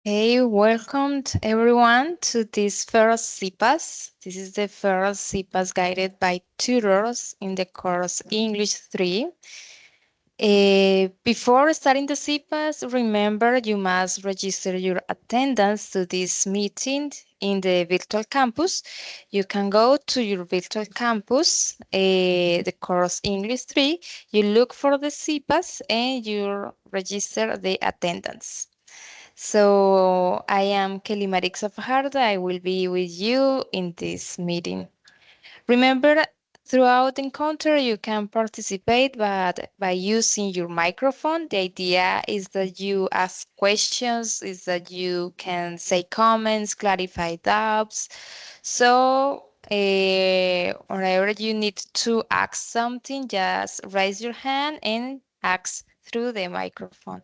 Hey, welcome everyone to this first CIPAS. This is the first CIPAS guided by tutors in the course English 3. Before starting the CIPAS, remember you must register your attendance to this meeting in the virtual campus. You can go to your virtual campus, the course English 3. You look for the CIPAS and you register the attendance. So I am Kelly Marixa Fajardo. I will be with you in this meeting. Remember, throughout the encounter, you can participate, but by using your microphone. The idea is that you ask questions, is that you can say comments, clarify doubts. So, whenever you need to ask something, just raise your hand and ask through the microphone.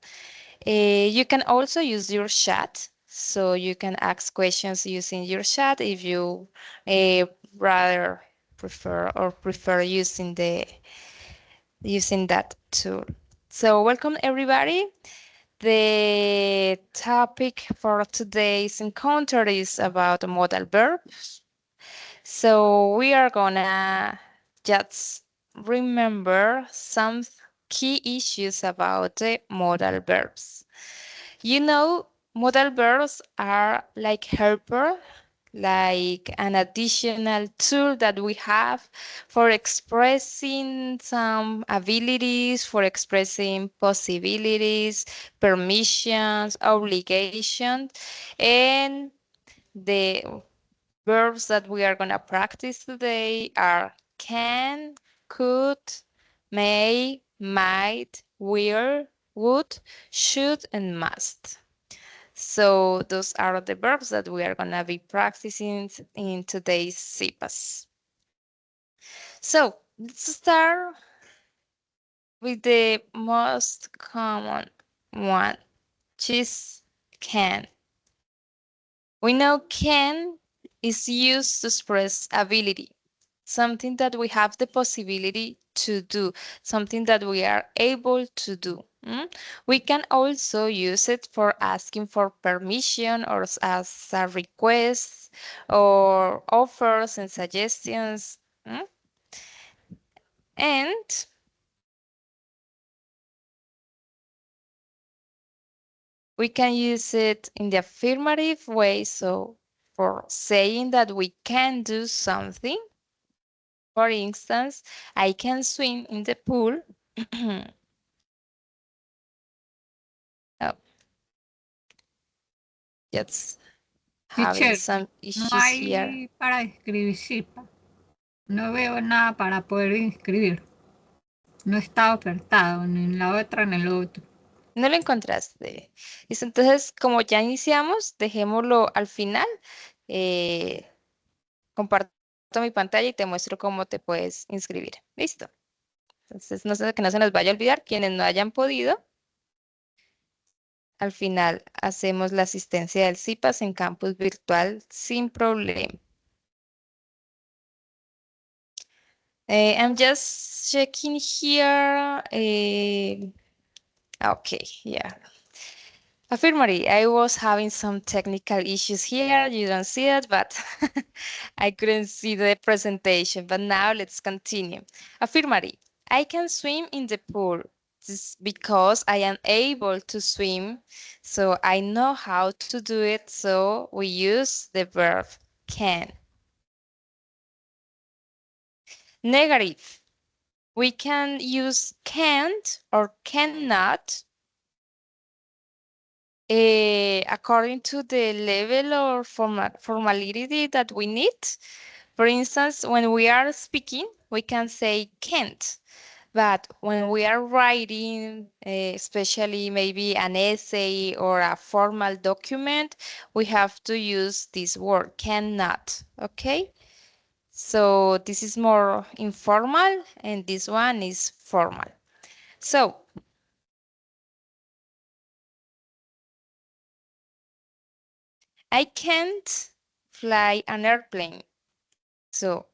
You can also use your chat, so you can ask questions using your chat if you uh, rather prefer using that tool. So welcome everybody. The topic for today's encounter is about modal verbs. So we are gonna just remember some key issues about the modal verbs. Modal verbs are like helper, like an additional tool that we have for expressing some abilities, for expressing possibilities, permissions, obligations, and the verbs that we are going to practice today are can, could, may, might, will, would, should, and must. So those are the verbs that we are going to be practicing in today's CIPAS. So let's start with the most common one, which is can. We know can is used to express ability, something that we have the possibility to do, something that we are able to do. We can also use it for asking for permission or as a request or offers and suggestions. And we can use it in the affirmative way, so for saying that we can do something. For instance, I can swim in the pool. Oh, just having Teacher, some no issues here. hay para escribir CIPA. No veo nada para poder inscribir. No está ofertado ni en la otra ni en lo otro. No lo encontraste. Listo, entonces, como ya iniciamos, dejémoslo al final. Eh, comparto mi pantalla y te muestro cómo te puedes inscribir. Listo. Entonces, no sé que no se nos vaya a olvidar, quienes no hayan podido, al final hacemos la asistencia del CIPAS en campus virtual sin problema. I'm just checking here. Okay, yeah. Affirmatory, I was having some technical issues here. You don't see it, but I couldn't see the presentation. But now let's continue. Affirmatory, I can swim in the pool. This is because I am able to swim, so I know how to do it. So we use the verb can. Negative, we can use can't or cannot according to the level or formality that we need. For instance, when we are speaking, we can say can't. But when we are writing, especially maybe an essay or a formal document, we have to use this word cannot. Okay? So this is more informal and this one is formal. So I can't fly an airplane. So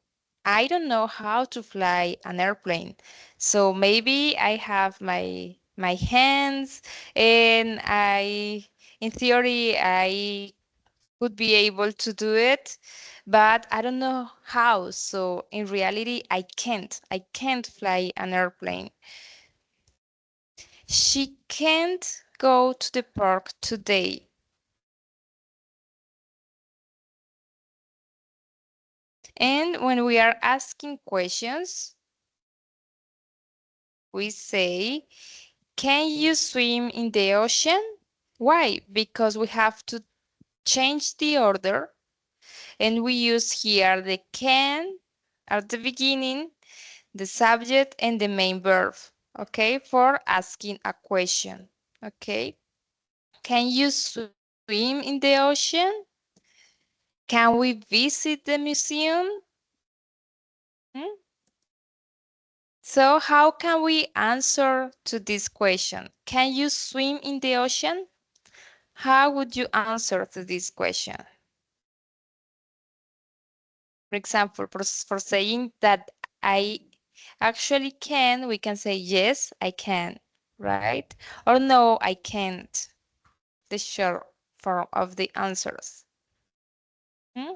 I don't know how to fly an airplane. So maybe I have my hands and I In theory, I would be able to do it, but I don't know how. So in reality, I can't. I can't fly an airplane. She can't go to the park today. And when we are asking questions, we say, can you swim in the ocean? Why? Because we have to change the order, and we use here the can at the beginning, the subject, and the main verb, okay, for asking a question, okay? Can you swim in the ocean? Can we visit the museum? Hmm? So how can we answer to this question? Can you swim in the ocean? How would you answer to this question? For example, for saying that I actually can, we can say yes, I can, right? Or no, I can't. The short form of the answers. Hmm?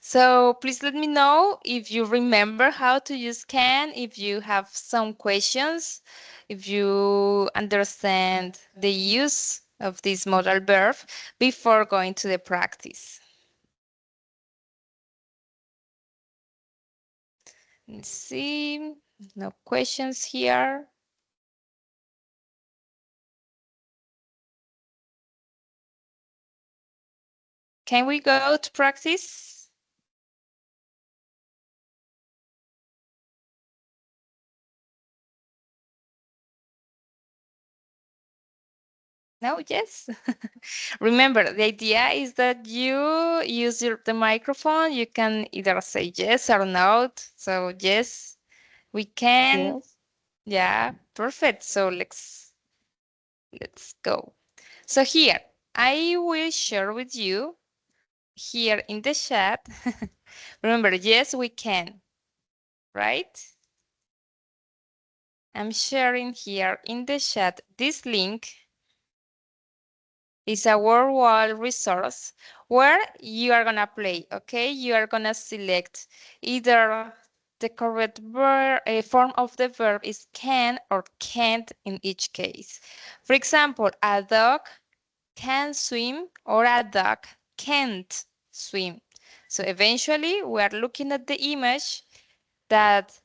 So please let me know if you remember how to use can, if you have some questions, if you understand the use of this modal verb before going to the practice. Let's see, no questions here. Can we go to practice? No, yes. Remember, the idea is that you use the microphone. You can either say yes or no. So yes, we can. Yes. Yeah, perfect. So let's go. So here, I will share with you here in the chat. Remember, yes, we can, right? I'm sharing here in the chat this link. It's a worldwide resource where you are gonna play, okay? You are gonna select either the correct form of the verb is can or can't in each case. For example, a dog can swim or a dog can't swim. So eventually we are looking at the image that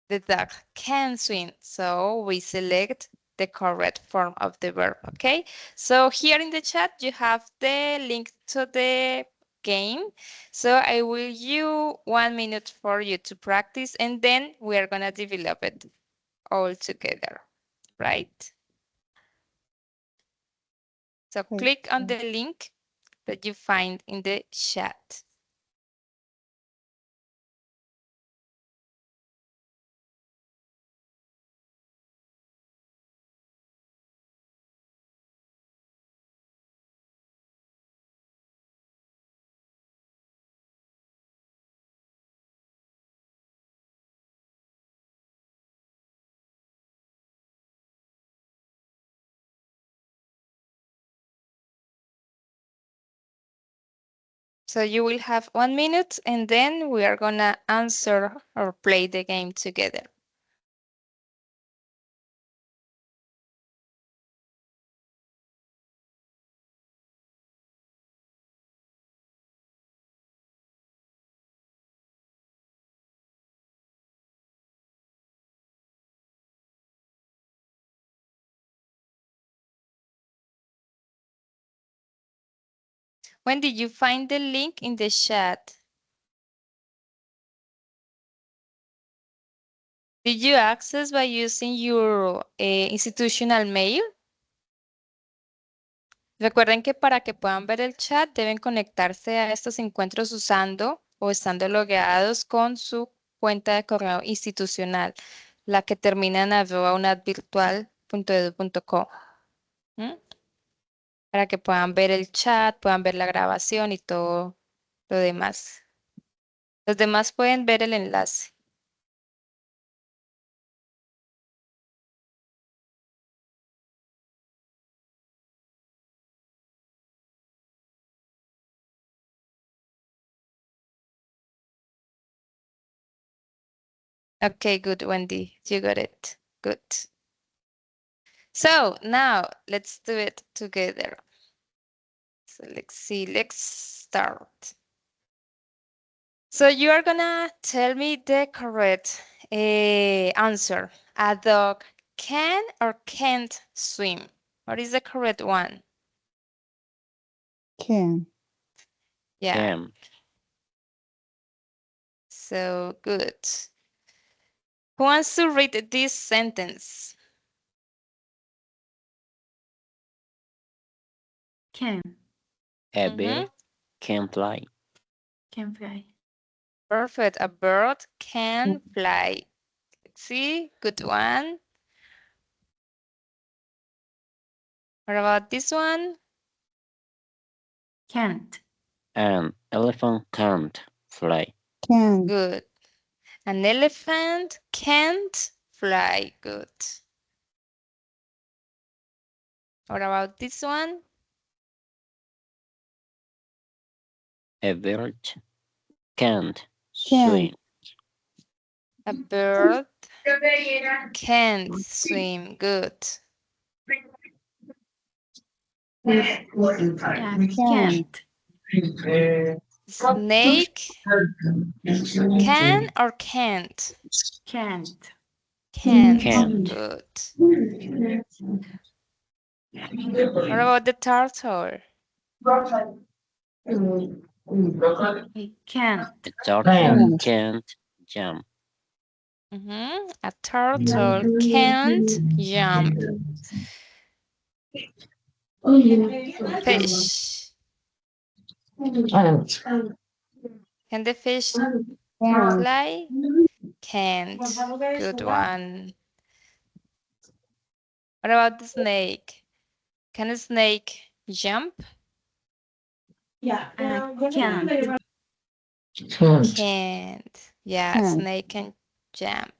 the dog can swim. So we select the correct form of the verb, okay? So here in the chat, you have the link to the game. So I will give you 1 minute for you to practice, and then we are gonna develop it all together, right? So Okay. click on the link that you find in the chat. So you will have 1 minute, and then we are gonna answer or play the game together. When did you find the link in the chat? Did you access by using your institutional mail? Recuerden que para que puedan ver el chat deben conectarse a estos encuentros usando o estando logueados con su cuenta de correo institucional, la que termina en @unadvirtual.edu.co. ¿Mm? Para que puedan ver el chat, puedan ver la grabación y todo lo demás. Los demás pueden ver el enlace. Okay, good, Wendy. You got it. Good. So now let's do it together. So let's see, let's start. So you are gonna tell me the correct answer. A dog can or can't swim. What is the correct one? Can. Yeah, Can. so good. Who wants to read this sentence? Can. A Mhm. bird can fly. Can fly. Perfect. A bird can fly. Let's see, good one. What about this one? Can't. An elephant can't fly. Can. Good. An elephant can't fly. Good. What about this one? A bird can't Can. swim. A bird can't swim. Good. Can. Snake can or can't? Can't. Can't. Can't. Good. What about the turtle? Can't. A turtle Can. can't jump. A turtle can't jump. Fish. Can the fish Can. fly? Can't. Good one. What about the snake? Can a snake jump? Can't. Can't. Yeah, Can. snake can jump.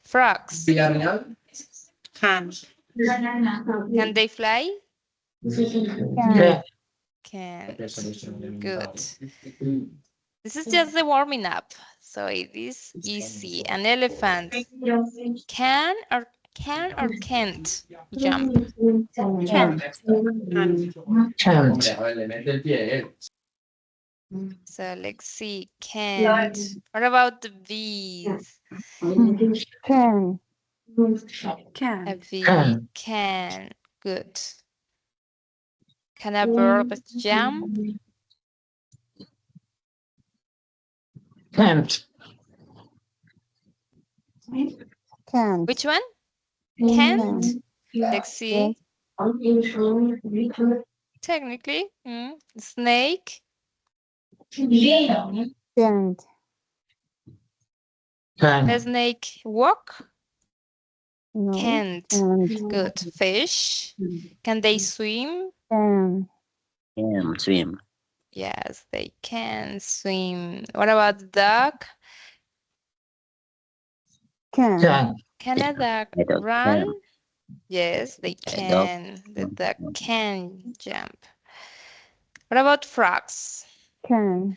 Frogs. Can. Can they fly? Can. Can't. Good. This is just the warming up, so it is easy. An elephant can or can't jump. Can't. So let's see, can't. What about the bees? Can. A Can't. bee can. Good. Can a bird jump? Can. Which one? Can. Can't? Let's see. Yes. Technically, snake Can't. can a snake walk? No. Can't. Can't. Good. Fish, can they swim? Can. Can swim. Yes, they can swim. What about the duck? Can. Can a duck A dog run? can. Yes, they A dog can. The duck can jump. What about frogs? Can.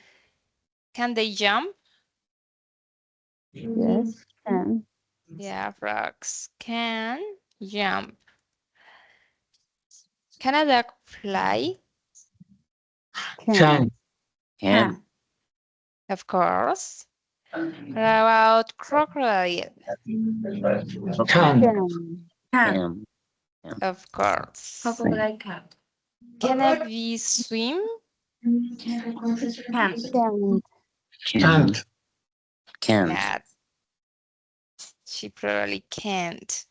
Can they jump? Yes. Can. Yeah, frogs can jump. Can a duck fly? Can. can. Of course. What about crocodile? Can. Can. Can. Of course. Crocodile cat. Can a bee swim? Can't. Can. Can. Yeah, she probably can't.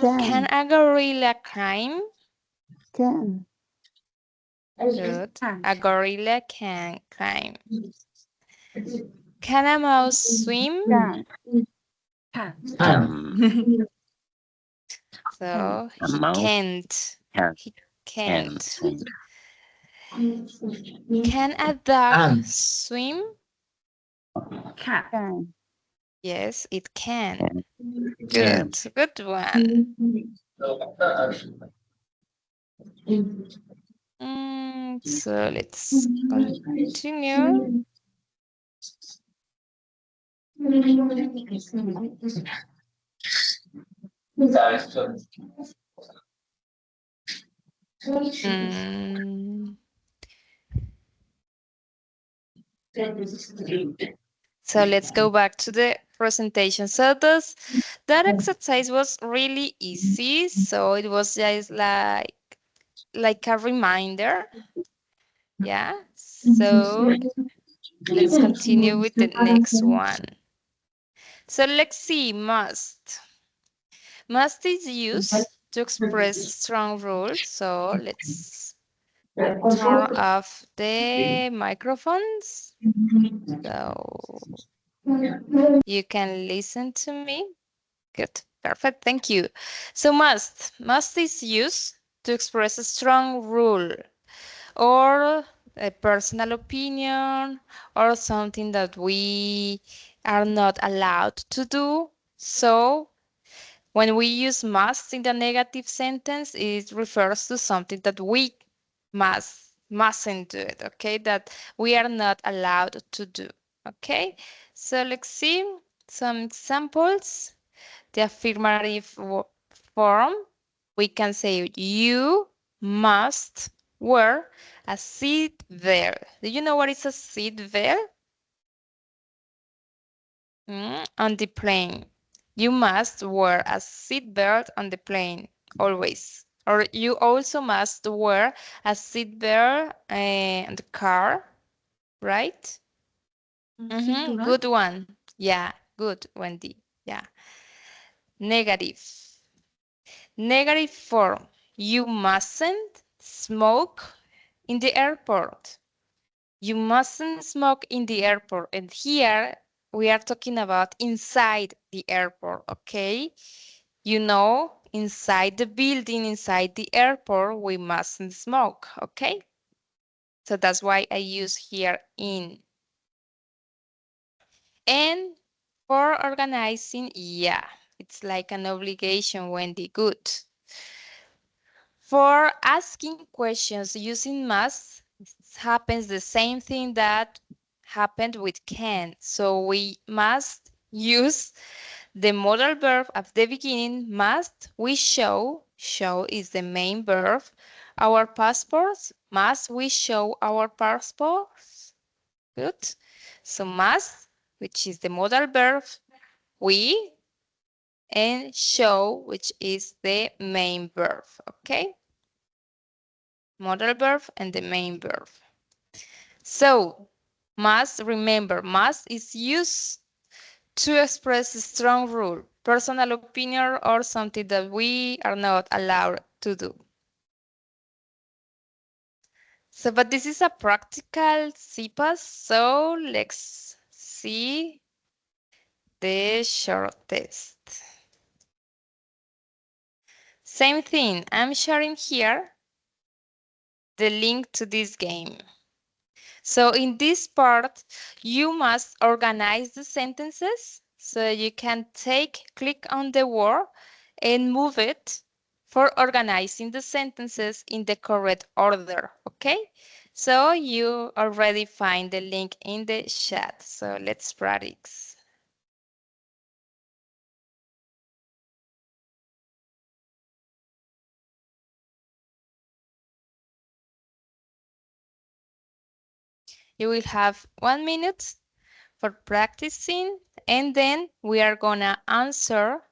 Can Can. a gorilla climb? Can. Good. A Can't. gorilla can climb. Can a mouse swim? Can. Can't. Can. So A he mouse can't. can. He Can can't. swim. Can a duck swim? Cat. Can. Yes, it can. Can. Good. Good one. So let's continue. Mm. So let's go back to the presentation. So that exercise was really easy. So it was just like a reminder. Yeah. So let's continue with the next one. So let's see, must. Must is used to express strong rules. So let's turn off the microphones so you can listen to me. Good. Perfect. Thank you. So must is used to express a strong rule or a personal opinion or something that we are not allowed to do. So when we use must in the negative sentence, it refers to something that we mustn't do it, okay? That we are not allowed to do, okay? So let's see some examples. The affirmative form, we can say you must wear a seat belt. Do you know what is a seat belt? On the plane. You must wear a seat belt on the plane, always. Or you also must wear a seat belt in the car, right? Good one. Yeah, good, Wendy. Yeah. Negative. Negative form. You mustn't smoke in the airport. You mustn't smoke in the airport. And here we are talking about inside the airport, okay? You know, inside the building, inside the airport, we mustn't smoke, okay? So that's why I use here in. And for organizing, yeah, it's like an obligation, Wendy. Good. For asking questions using must, happens the same thing that happened with can. So we must use the modal verb at the beginning. Must we show is the main verb. Our passports, must we show our passports? Good. So must, which is the modal verb, we, and show, which is the main verb. Okay. Modal verb and the main verb. So, must, remember, must is used to express a strong rule, personal opinion, or something that we are not allowed to do. So, but this is a practical CIPAS, so let's see the short test. Same thing, I'm sharing here the link to this game. So in this part, you must organize the sentences. So you can click on the word and move it for organizing the sentences in the correct order, okay? So you already find the link in the chat. So let's practice. You will have 1 minute for practicing, and then we are gonna answer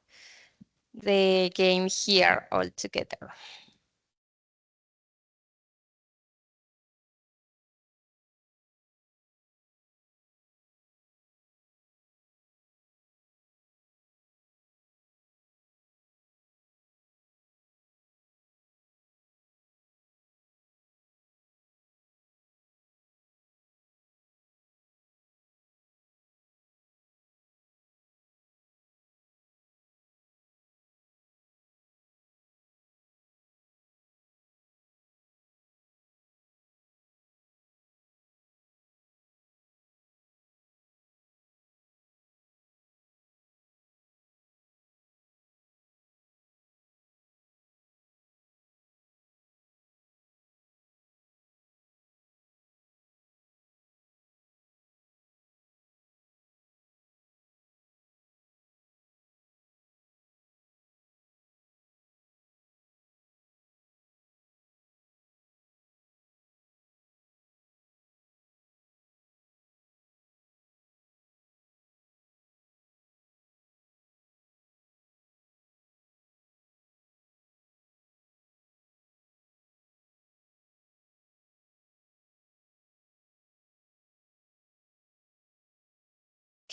the game here all together.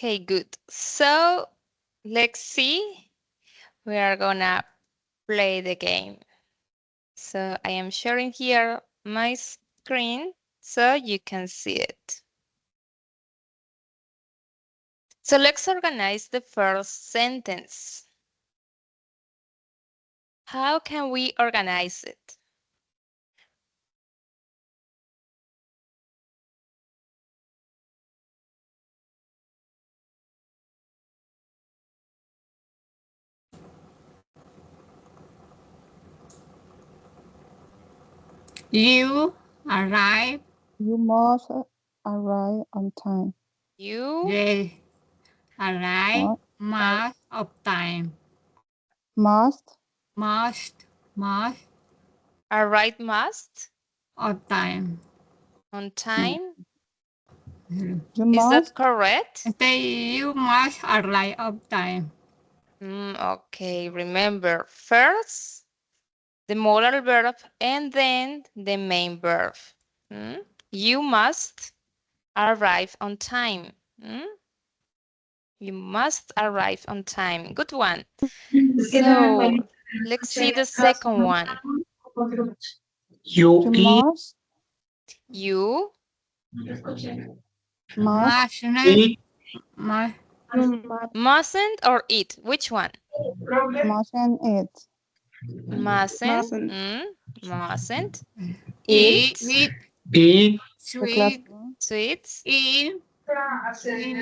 Okay, good. So let's see. We are gonna play the game. So I am sharing here my screen so you can see it. So let's organize the first sentence. How can we organize it? You arrive. You must arrive on time. You They arrive What? most of time. Must Most arrive must of time. on time. you Is that must correct? You must arrive of time. Okay, remember first the modal verb and then the main verb. Mm? You must arrive on time. Mm? You must arrive on time. Good one. So let's see the second one. you must You must Mustn't. Must. mustn't or eat. Which one? mustn't eat Mustn't. Mustn't. Eat. Eat eat the Sweet. classroom sweets In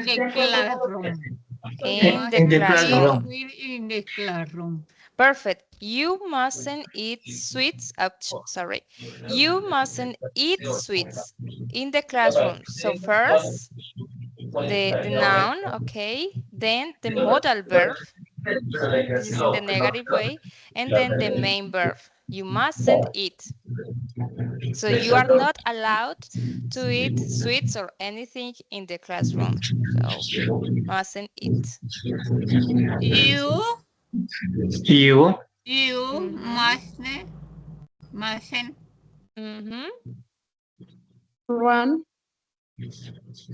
the classroom. in the in the classroom. classroom. In the classroom. Perfect. You mustn't eat sweets. Sorry. You mustn't eat sweets in the classroom. So first, the noun, okay. Then the modal verb. This is in the negative way. And then the main verb. You mustn't eat. So you are not allowed to eat sweets or anything in the classroom. So mustn't eat. You You Mm-hmm. mustn't Mm-hmm. run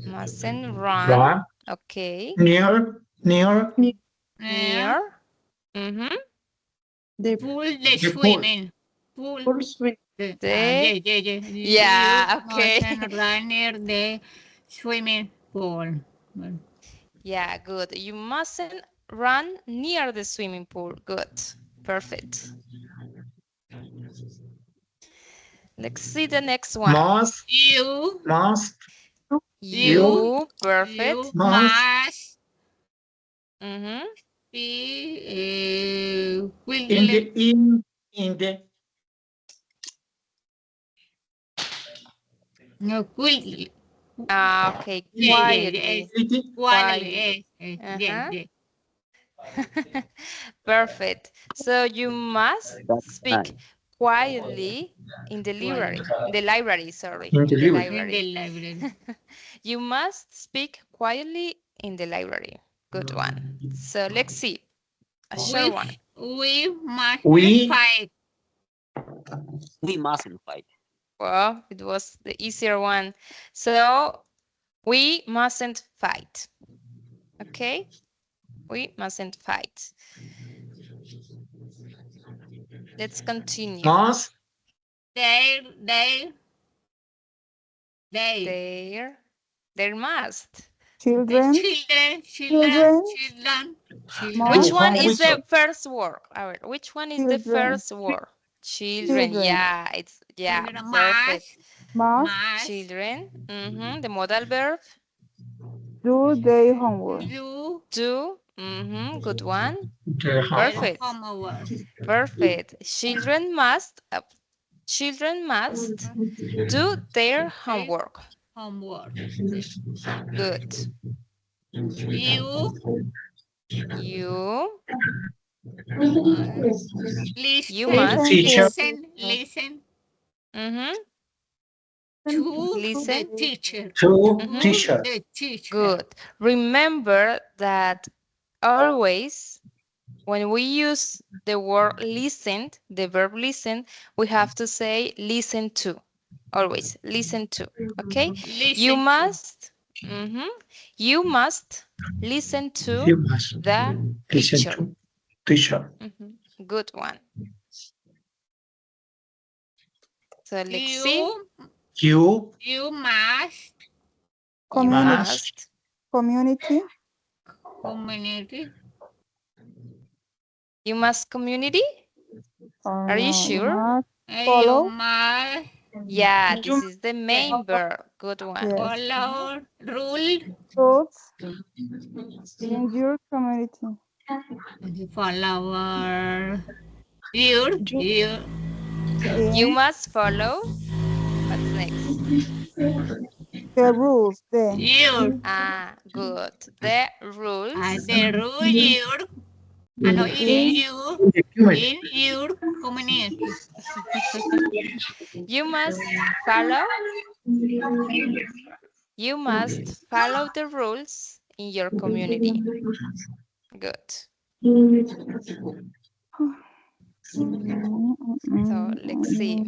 Mustn't run. run Okay. near uh, Near. Mm-hmm. the pull the pool. swimming. Pull The You yeah, okay. mustn't run near the swimming pool. Yeah, good. You mustn't run near the swimming pool. Good. Perfect. Let's see the next one. You Must you You, perfect. must Mm-hmm. be will in the no quickly. Okay, Yes. quietly. Quietly. Quietly. Uh-huh. Yes. Perfect. So you must That's speak right. quietly in the library, sorry, in in the the river. In the library. library. You must speak quietly in the library. Good one. So let's see. A short one. We must We fight. We mustn't fight. Well, it was the easier one. So we mustn't fight. Okay? We mustn't fight. Let's continue. must They There must. the children children Which must children one have is the first word? A ver, which one is the children first word? Children. children Yeah, children perfect. must must Children. The modal verb. do their homework. do Do. Good one. the their Perfect. homework. Perfect. Children must do their Their homework. homework. Good. You You must you listen must teacher listen mm-hmm, to the listen. teacher. to Mm-hmm, teacher. The teacher. good. Remember that always when we use the word listen, the verb listen, we have to say listen to. Always listen to. Okay? You Listen to. must Mhm. You must listen to You must the listen teacher. to teacher. Mhm. Good one. So let's see. You You must You Community. must. Community. community. You must community. Or Are you no, sure? must You follow. must Yeah, this is the main Yeah. verb. Good one. Yes. follow rule. Rules in your community. Follow your You In must follow. What's next? the rules. The your Ah, good. The rules. the rule your no in in your community. You must follow. You must follow the rules in your community. Good. So let's see.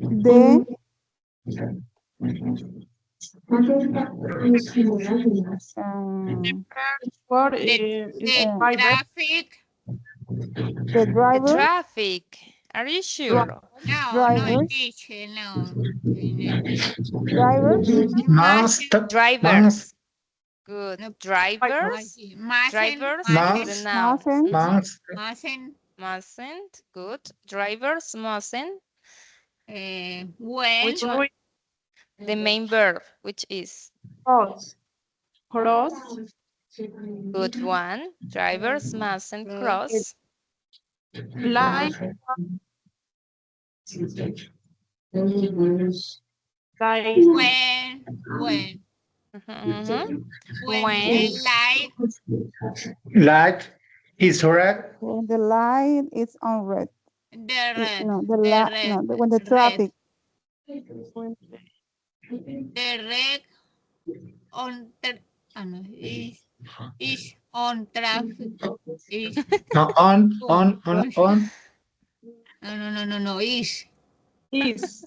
the What The traffic. the The driver traffic. Are you sure? No, drivers teacher, no. drivers Must. Drivers. Good. No, Drivers. Drivers is the noun. mustn't mustn't Mustn't. Good. Drivers mustn't. when Which one? The main verb, which is cross? Cross. good one. Drivers mustn't cross. Like, like, when Mhm. when When the light light is red. when the light is on red. the red No, the red when the traffic when the red on the no, is on traffic is No, on. no is is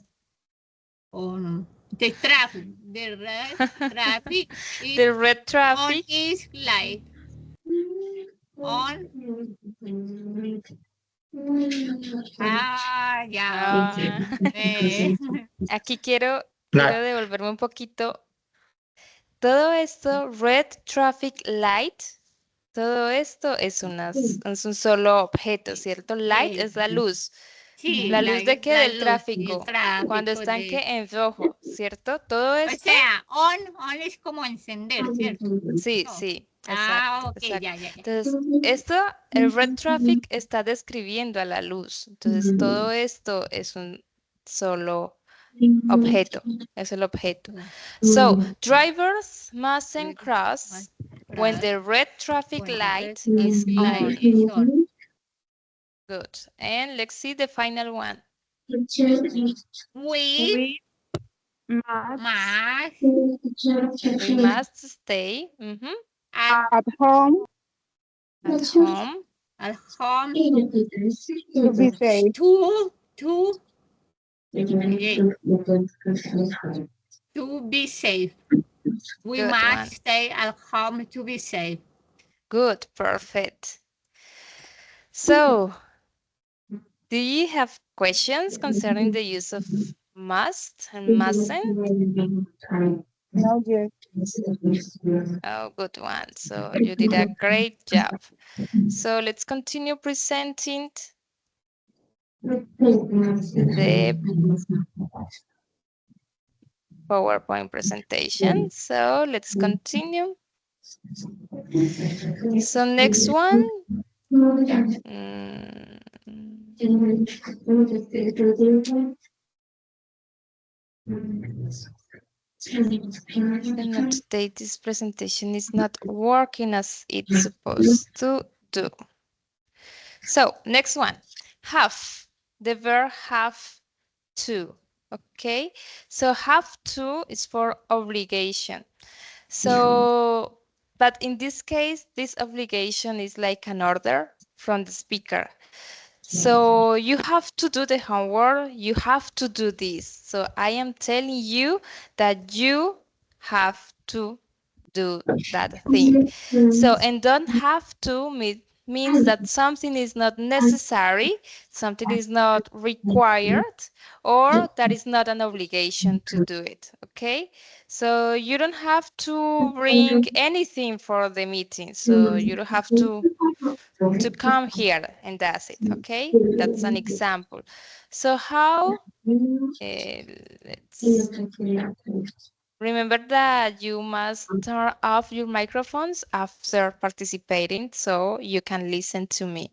on the traffic the red traffic is the red on traffic. is light on ya Ah, eh, aquí quiero Light. devolverme un poquito. Todo esto, red traffic light, todo esto es un solo objeto, ¿cierto? Light es la luz. sí ¿La luz de qué? la Del luz el tráfico. Cuando tráfico están de que en rojo, ¿cierto? Todo o esto. sea on es como encender, ¿cierto? Sí, No. sí, exacto, Ok, exacto. ya. Entonces, esto, el red traffic está describiendo a la luz. Entonces, todo esto es un solo objeto, es el objeto. So, drivers mustn't cross when the red traffic When the red light is traffic light on. is on. Good. And let's see the final one. We we must must We must stay at, at home at home at home to be safe. to to be safe. We Good must one. stay at home to be safe. Good, perfect. So, do you have questions concerning the use of must and mustn't? No, yes. Oh, good one. So you did a great job. So let's continue presenting the PowerPoint presentation. So let's continue. So next one. mm, Not today, this presentation is not working as it's supposed to do. So next one, have, the verb have to, okay? So have to is for obligation. So, but in this case, this obligation is like an order from the speaker. So you have to do the homework, you have to do this. So I am telling you that you have to do that thing. So, and don't have to means that something is not necessary, something is not required, or that is not an obligation to do it. Okay? So you don't have to bring anything for the meeting. So you don't have to come here and that's it. Okay? That's an example. So how let's remember that you must turn off your microphones after participating so you can listen to me.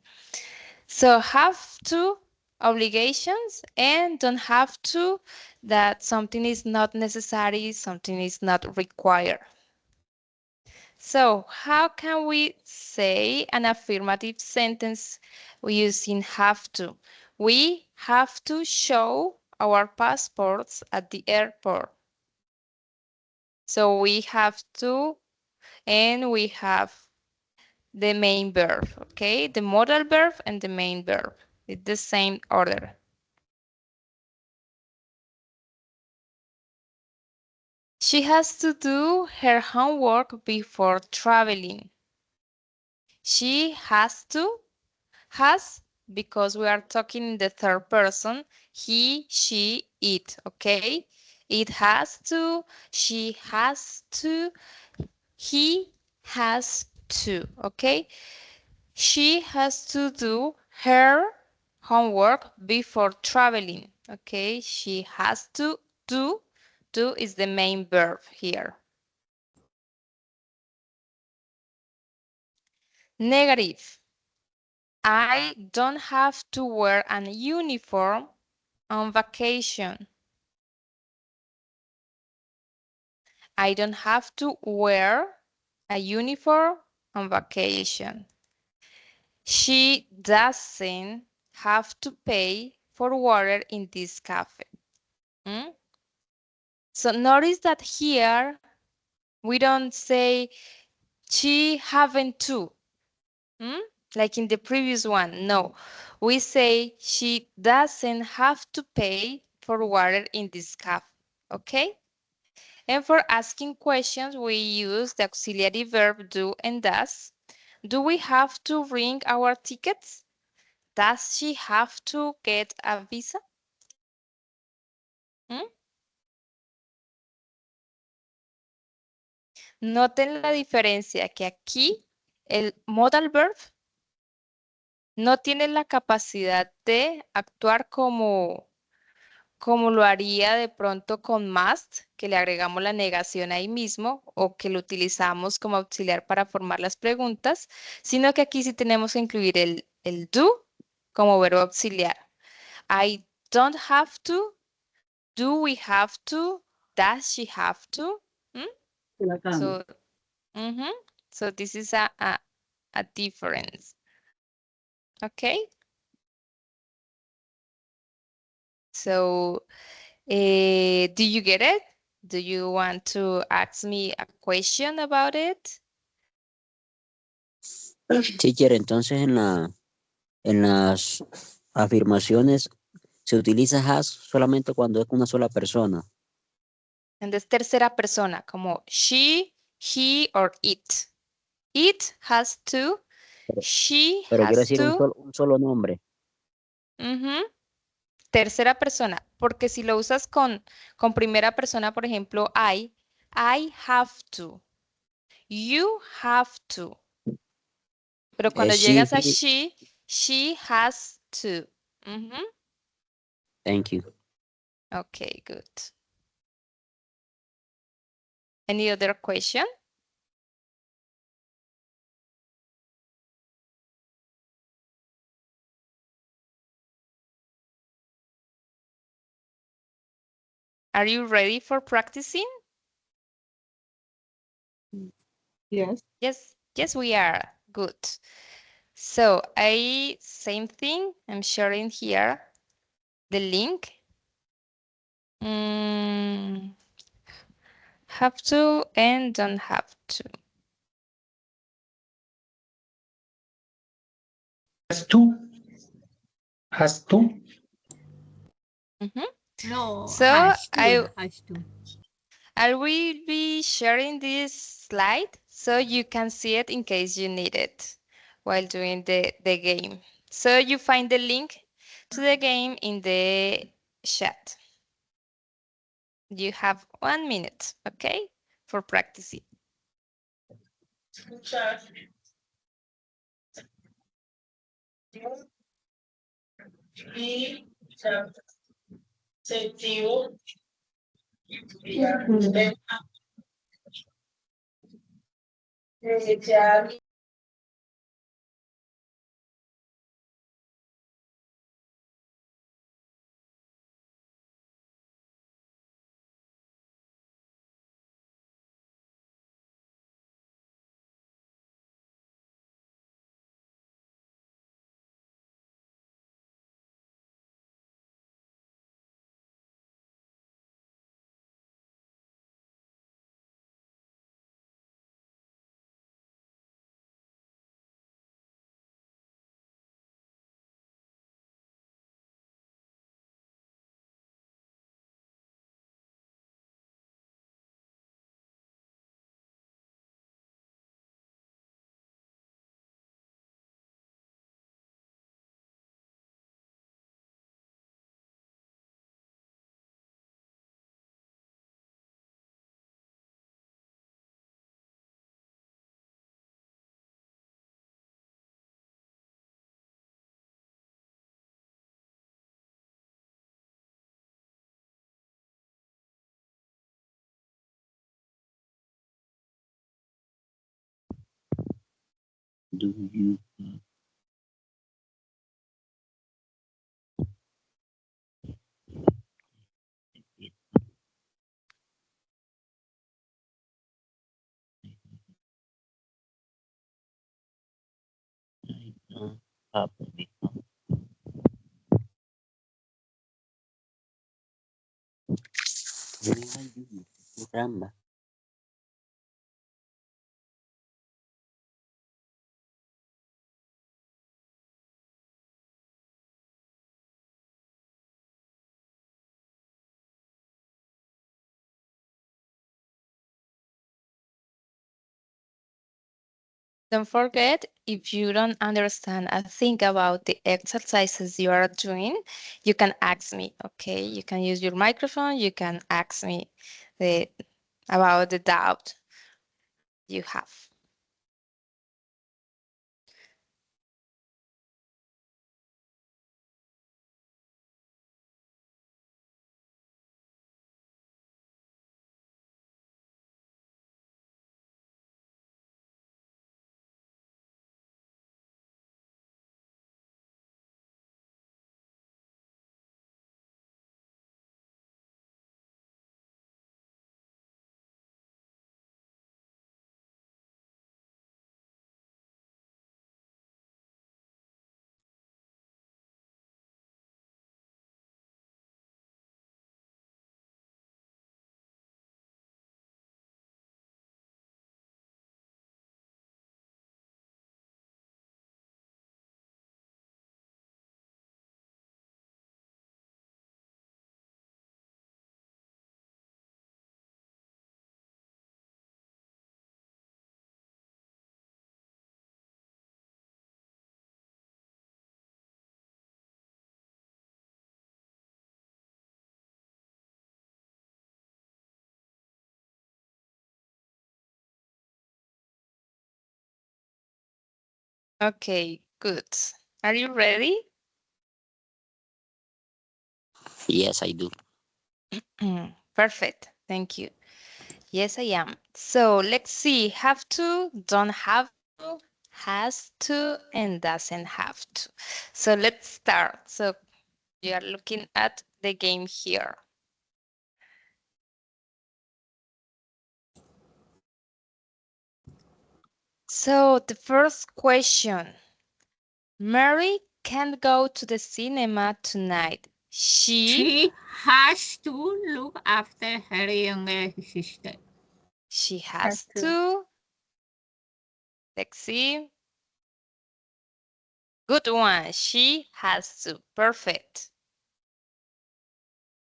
So have to obligations and don't have to that something is not necessary, something is not required. So how can we say an affirmative sentence using have to? We have to show our passports at the airport. So we have to, and we have the main verb, okay? The modal verb and the main verb. It's the same order. She has to do her homework before traveling. She has, because we are talking in the third person, he, she, it, okay? It has to, she has to, he has to, okay? She has to do her homework before traveling. Okay, she has to do. Do is the main verb here. Negative. I don't have to wear an uniform on vacation. I don't have to wear a uniform on vacation. She doesn't have to pay for water in this cafe. Mm? So notice that here we don't say she haven't to, hmm? Like in the previous one. No, we say she doesn't have to pay for water in this cafe. Okay? And for asking questions, we use the auxiliary verb do and does. Do we have to bring our tickets? Does she have to get a visa? ¿Mm? Noten la diferencia que aquí el modal verb no tiene la capacidad de actuar como lo haría de pronto con must, que le agregamos la negación ahí mismo o que lo utilizamos como auxiliar para formar las preguntas, sino que aquí sí tenemos que incluir el do como verbo auxiliar. I don't have to, do we have to, does she have to? ¿Mm? So, mhm. So this is a difference. Okay? So, do you get it? Do you want to ask me a question about it? Teacher, entonces en las afirmaciones se utiliza has solamente cuando es una sola persona. And es tercera persona, como she, he, or it. It has to, Pero, she pero quiero has decir to. un solo nombre. Ujú. Tercera persona, porque si lo usas con primera persona, por ejemplo, I have to, you have to. Pero cuando Es she, llegas a he. she has to. Ujú. Thank you. Okay, good. Any other question? Are you ready for practicing? Yes. Yes, we are. Good. So same thing, I'm sharing here the link. Have to and don't have to. Has to. Has to. No, So has I to. I will be sharing this slide so you can see it in case you need it while doing the game. So you find the link to the game in the chat. You have 1 minute, okay, for practicing. Do you have Caramba. Don't forget, if you don't understand a thing about the exercises you are doing, you can ask me, okay? You can use your microphone, you can ask me the, about the doubt you have. Okay, good. Are you ready? Yes, I do. Perfect. Thank you. Yes, I am. So let's see. Have to, don't have to, has to, and doesn't have to. So let's start. So you are looking at the game here. So the first question. Mary can't go to the cinema tonight. She has to look after her younger sister. She has to. Let's see. Good one. She has to. Perfect.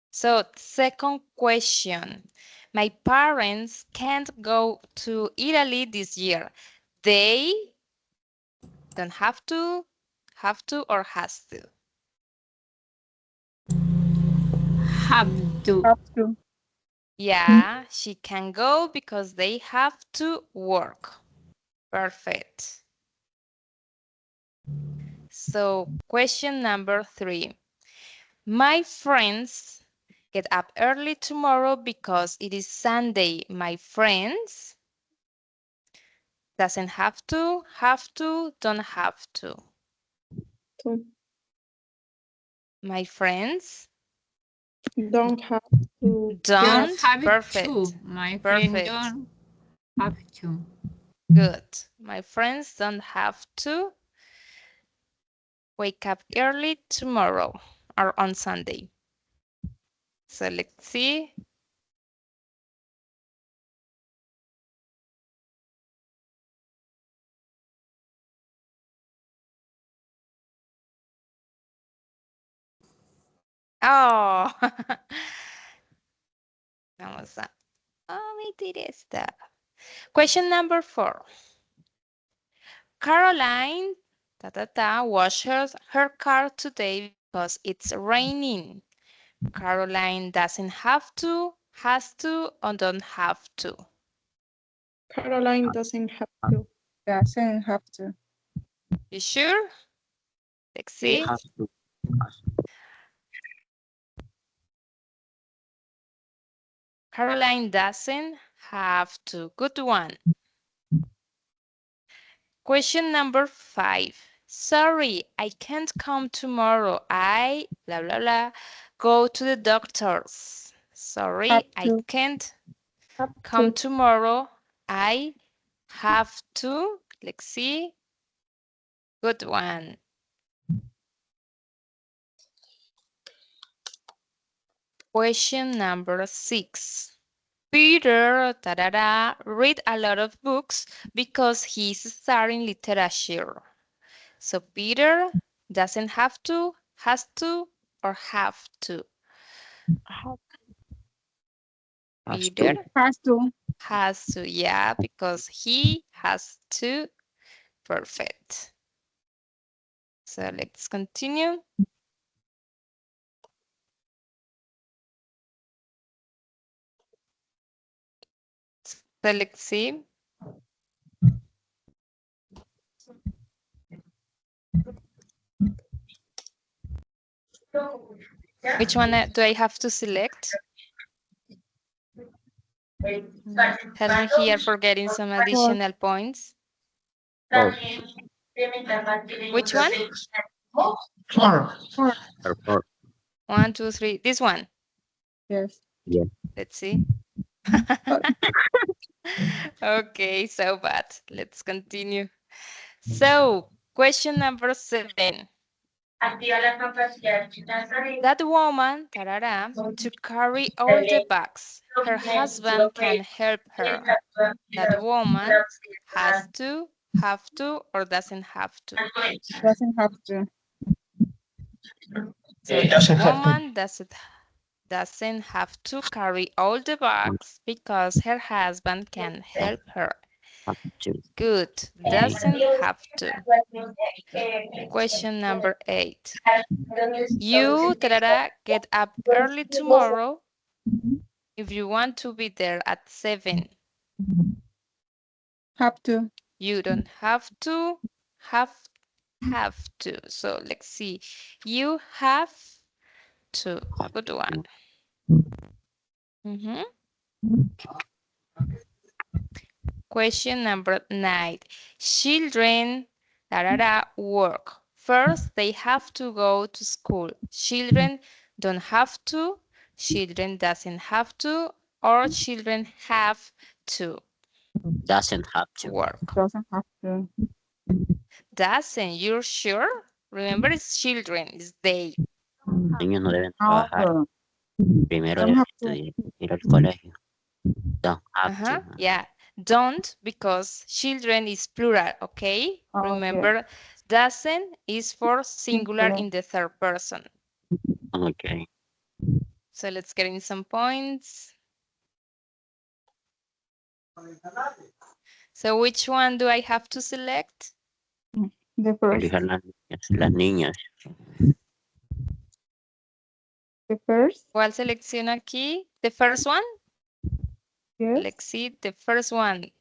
So, second question. My parents can't go to Italy this year. They don't have to, or has to. Have to. Have to. Yeah, she can go because they have to work. Perfect. So, question number 3. My friends get up early tomorrow because it is Sunday. My friends doesn't have to, don't have to. To. My friends Don't have to. don't. Have Perfect. to. My friend Perfect. don't have to. Good. My friends don't have to wake up early tomorrow or on Sunday. So let's see. Oh, vamos a omitir esta. Question number 4. Caroline washes her car today because it's raining. Caroline doesn't have to, has to, or don't have to. Caroline doesn't have to. Doesn't have to. You sure? Let's see. Have to. Caroline doesn't have to. Good one. Question number 5. Sorry, I can't come tomorrow. I blah blah blah go to the doctor's. Sorry, Have I to. can't Have come to. tomorrow. I have to. Let's see. Good one. Question number 6. Peter read a lot of books because he's studying literature. So Peter doesn't have to, has to, or have to. Has Peter to. Has to. has to, yeah, because he has to. Perfect. So let's continue. So let's see. Which one do I have to select? Help me here for getting some additional points. Four. Which one? Four. Or four. 1, 2, 3. This one. Yes. Yeah. Let's see. Okay, so bad. Let's continue. So, question number 7. That woman, to carry all the bags. Her husband can help her. That woman has to, have to, or doesn't have to. Doesn't have to. So It the doesn't have to. woman doesn't have to carry all the bags because her husband can help her. Have to. Good. Doesn't have to. Question number 8. You, get up early tomorrow if you want to be there at 7. Have to. You don't have to, have to. So let's see. You have to. Have Good one. Mhm. Question number 9. Children work. First, they have to go to school. Children don't have to, children doesn't have to, or children have to Doesn't have to. work. Doesn't have to. Doesn't, you're sure? Remember, it's children, it's they. Niños no deben No, trabajar. Primero don't deben have to. estudiar, ir al colegio. Don't have to. Yeah. Don't, because children is plural, okay? Okay. Remember, Doesn't is for singular in the third person. Okay. So let's get in some points. So which one do I have to select? The first. Elija las niñas. Las niñas. The first. ¿Cuál selecciono aquí? The first one? Yes. Let's see, the first one.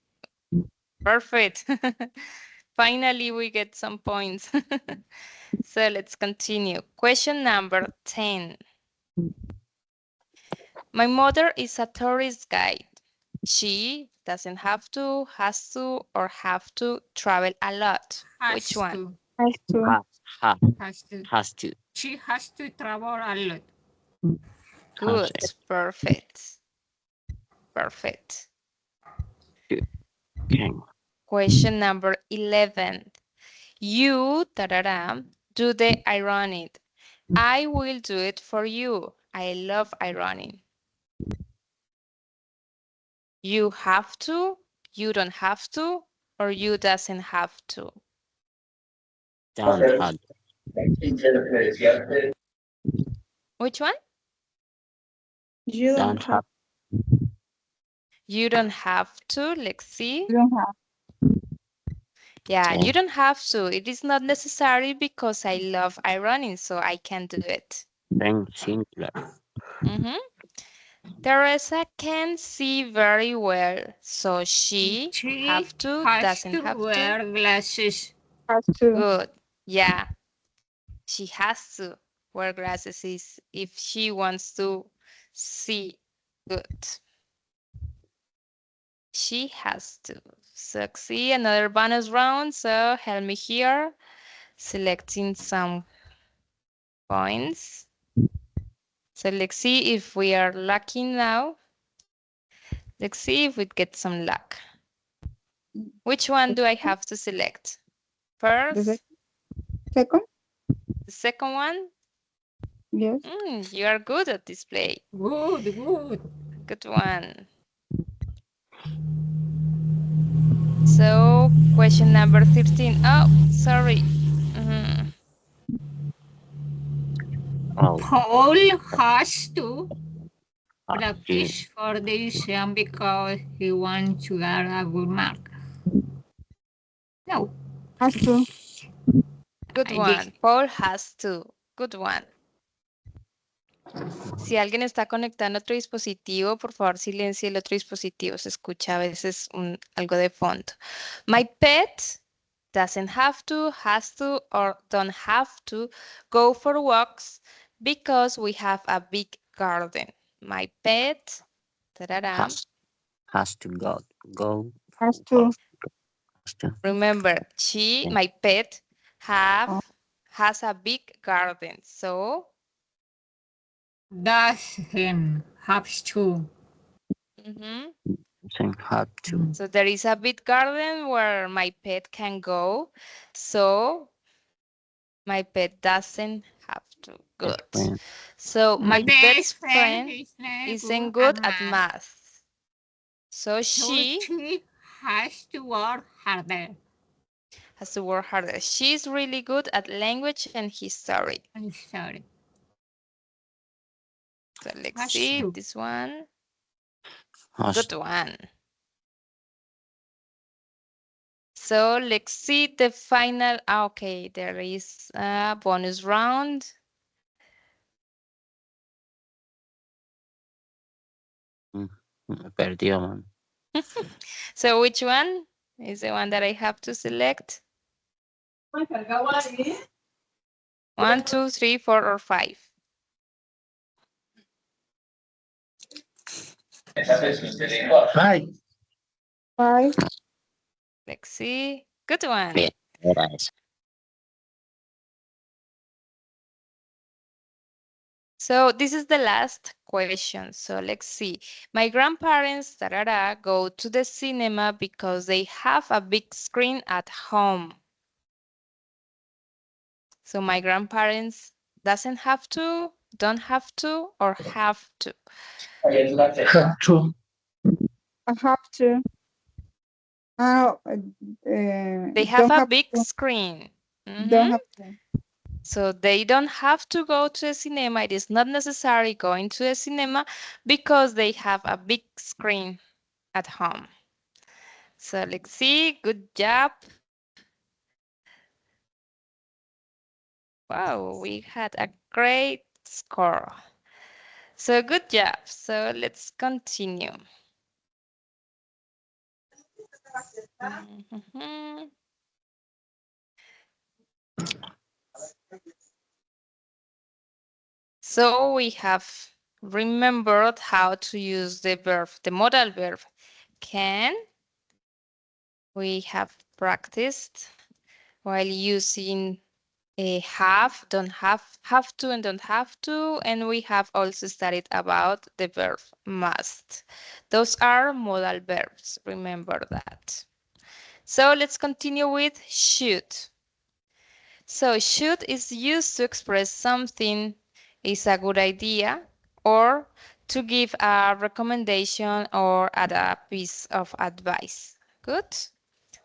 Perfect. Finally, we get some points. So let's continue. Question number 10. My mother is a tourist guide. She doesn't have to, has to, or have to travel a lot. Which one? To. Has to. Has to. Has to. She has to travel a lot. Good. Has Perfect. Perfect. to. Okay. Question number 11. You, tarara, do the ironing. I will do it for you. I love ironing. You have to, you don't have to, or you doesn't have to. Don't have. Which one? You Don't don't have. have. You don't have to. Let's see. You don't have. Yeah, Okay. you don't have to. It is not necessary because I love ironing, so I can do it. Then singular. Mhm. Teresa can see very well, so she have to, has doesn't to have to. wear glasses. Has to. Good. Yeah, she has to wear glasses if she wants to see good. She has to. So see another bonus round. So help me here, selecting some points. So let's see if we are lucky now. Let's see if we get some luck. Which one do I have to select? The First, second. the second one? Yes. You are good at display. Good, good. Good one. So question number 13. Oh, sorry. Mhm. Oh, Paul has to has practice for the exam because he wants to get a good mark. No, Has to. Good I did. one. Paul has to. Good one. Si alguien está conectando otro dispositivo, por favor silencie el otro dispositivo. Se escucha a veces algo de fondo. My pet doesn't have to, has to, or don't have to go for walks because we have a big garden. My pet, tarara. has to go. Has to. Has to. Remember, Okay. my pet, has a big garden. So, Doesn't have to. mhm. Doesn't have to. So there is a big garden where my pet can go. So my pet doesn't have to. Good. Friend. So My my best friend is isn't good good at at math. math. So So she she has to work harder. has to work harder. She's really good at language and history. I'm sorry. So let's Has see to. this one. Has Good one. So let's see the final. Okay, there is a bonus round. Me perdió, man. So which one is the one that I have to select? 1, 2, 3, 4, or 5? Hi. Five. Let's see. Good one. Bien, era esa. So this is the last question. So let's see. My grandparents go to the cinema because they have a big screen at home. So my grandparents doesn't have to, don't have to, or have to. Have to. I have to. They have Don't a have big to. screen. Don't have to. So they don't have to go to a cinema. It is not necessary going to a cinema because they have a big screen at home. So let's see. Good job. Wow, we had a great score. So good job. So let's continue. Mhm. So we have remembered how to use the verb, the modal verb can. We have practiced while using a have, don't have to and don't have to, and we have also studied about the verb must. Those are modal verbs, remember that. So let's continue with should. So should is used to express something is a good idea or to give a recommendation or add a piece of advice. Good?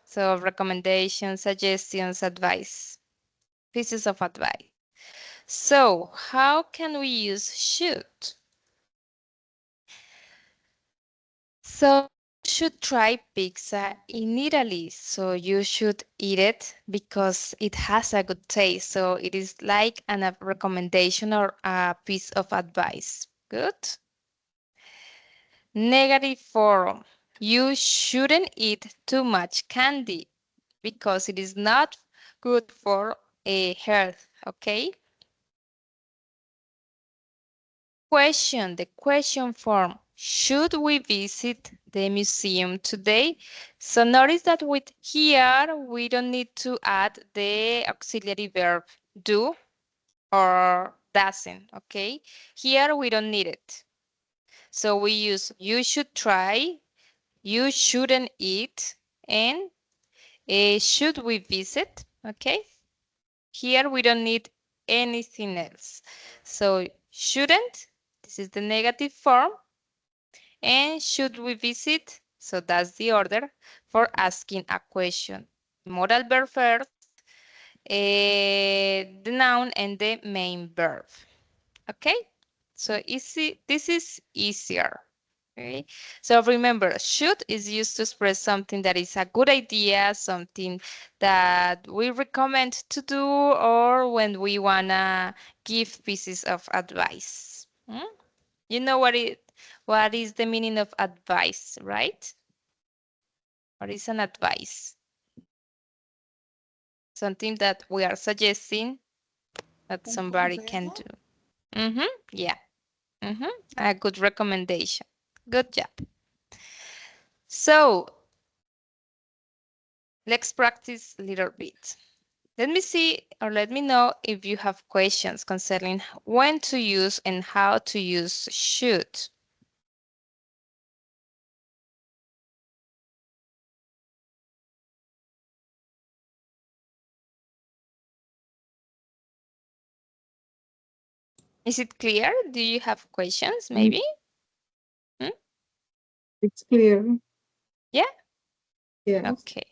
So recommendations, suggestions, advice, pieces of advice. So how can we use should? So you should try pizza in Italy. So you should eat it because it has a good taste. So it is like a recommendation or a piece of advice. Good. Negative form. You shouldn't eat too much candy because it is not good for a health. Okay. Question, the question form. Should we visit the museum today? So notice that with here, we don't need to add the auxiliary verb do or doesn't, okay? Here, we don't need it. So we use you should try, you shouldn't eat, and should we visit, okay? Here, we don't need anything else. So shouldn't, this is the negative form. And should we visit? So that's the order for asking a question. Modal verb first, the noun and the main verb. Okay? So easy. This is easier. Okay? So remember, should is used to express something that is a good idea, something that we recommend to do, or when we wanna give pieces of advice. You know what is the meaning of advice, right? What is an advice? Something that we are suggesting that somebody can do. Yeah. A good recommendation. Good job. So let's practice a little bit. Let me see or let me know if you have questions concerning when to use and how to use should. Is it clear? Do you have questions maybe? It's clear. Yeah? Yes. Okay.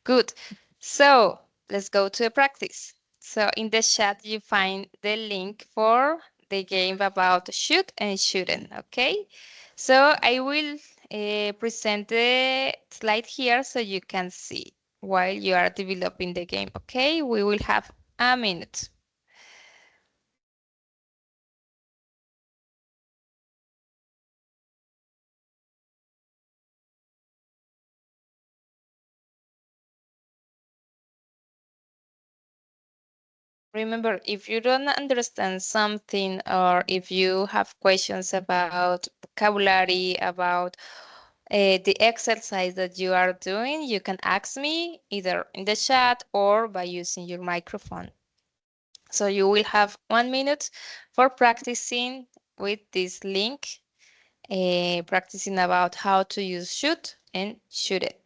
Good. So let's go to the practice. So in the chat, you find the link for the game about should and shouldn't. Okay. So I will present the slide here so you can see while you are developing the game. Okay. We will have a minute. Remember, if you don't understand something or if you have questions about vocabulary, about the exercise that you are doing, you can ask me either in the chat or by using your microphone. So you will have 1 minute for practicing with this link, practicing about how to use should and shouldn't.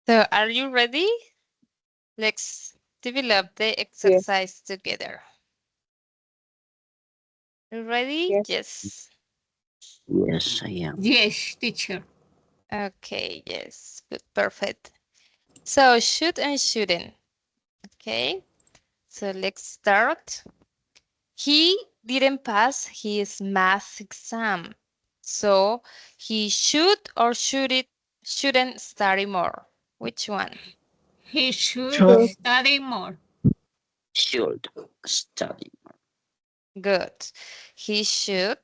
So are you ready? Let's develop the exercise together. You ready? Yes. Yes, I am. Yes, teacher. Okay, yes, good, perfect. So should and shouldn't. Okay, so let's start. He didn't pass his math exam, so he should or shouldn't study more. Which one? He should Should. study more. Should study. Good. He should.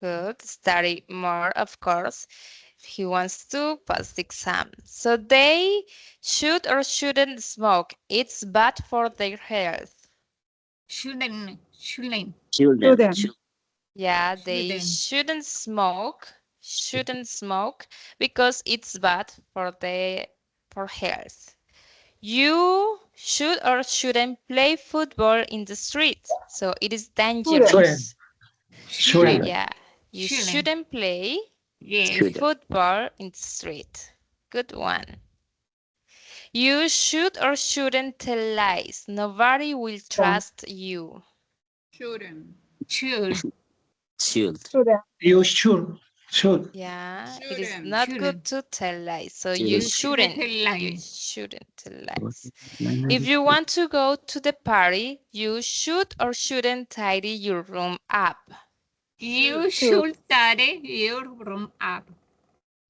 Good. Study more, of course, if he wants to pass the exam. So they should or shouldn't smoke. It's bad for their health. Shouldn't. Children. Student. Yeah, they Shouldn't. shouldn't smoke. Shouldn't smoke because it's bad for health. You should or shouldn't play football in the street. So it is dangerous. Shouldn't. Yeah, you Shouldn't. shouldn't play Yes. Shouldn't. football in the street. Good one. You should or shouldn't tell lies. Nobody will trust you. Shouldn't. Should. Should. Student. You should. Yeah, it is Shouldn't. not good Shouldn't. to tell lies. So Shouldn't. you You shouldn't shouldn't. tell You lies. shouldn't tell lies. If you want to go to the party, you should or shouldn't tidy your room up. You Should. should study your room up.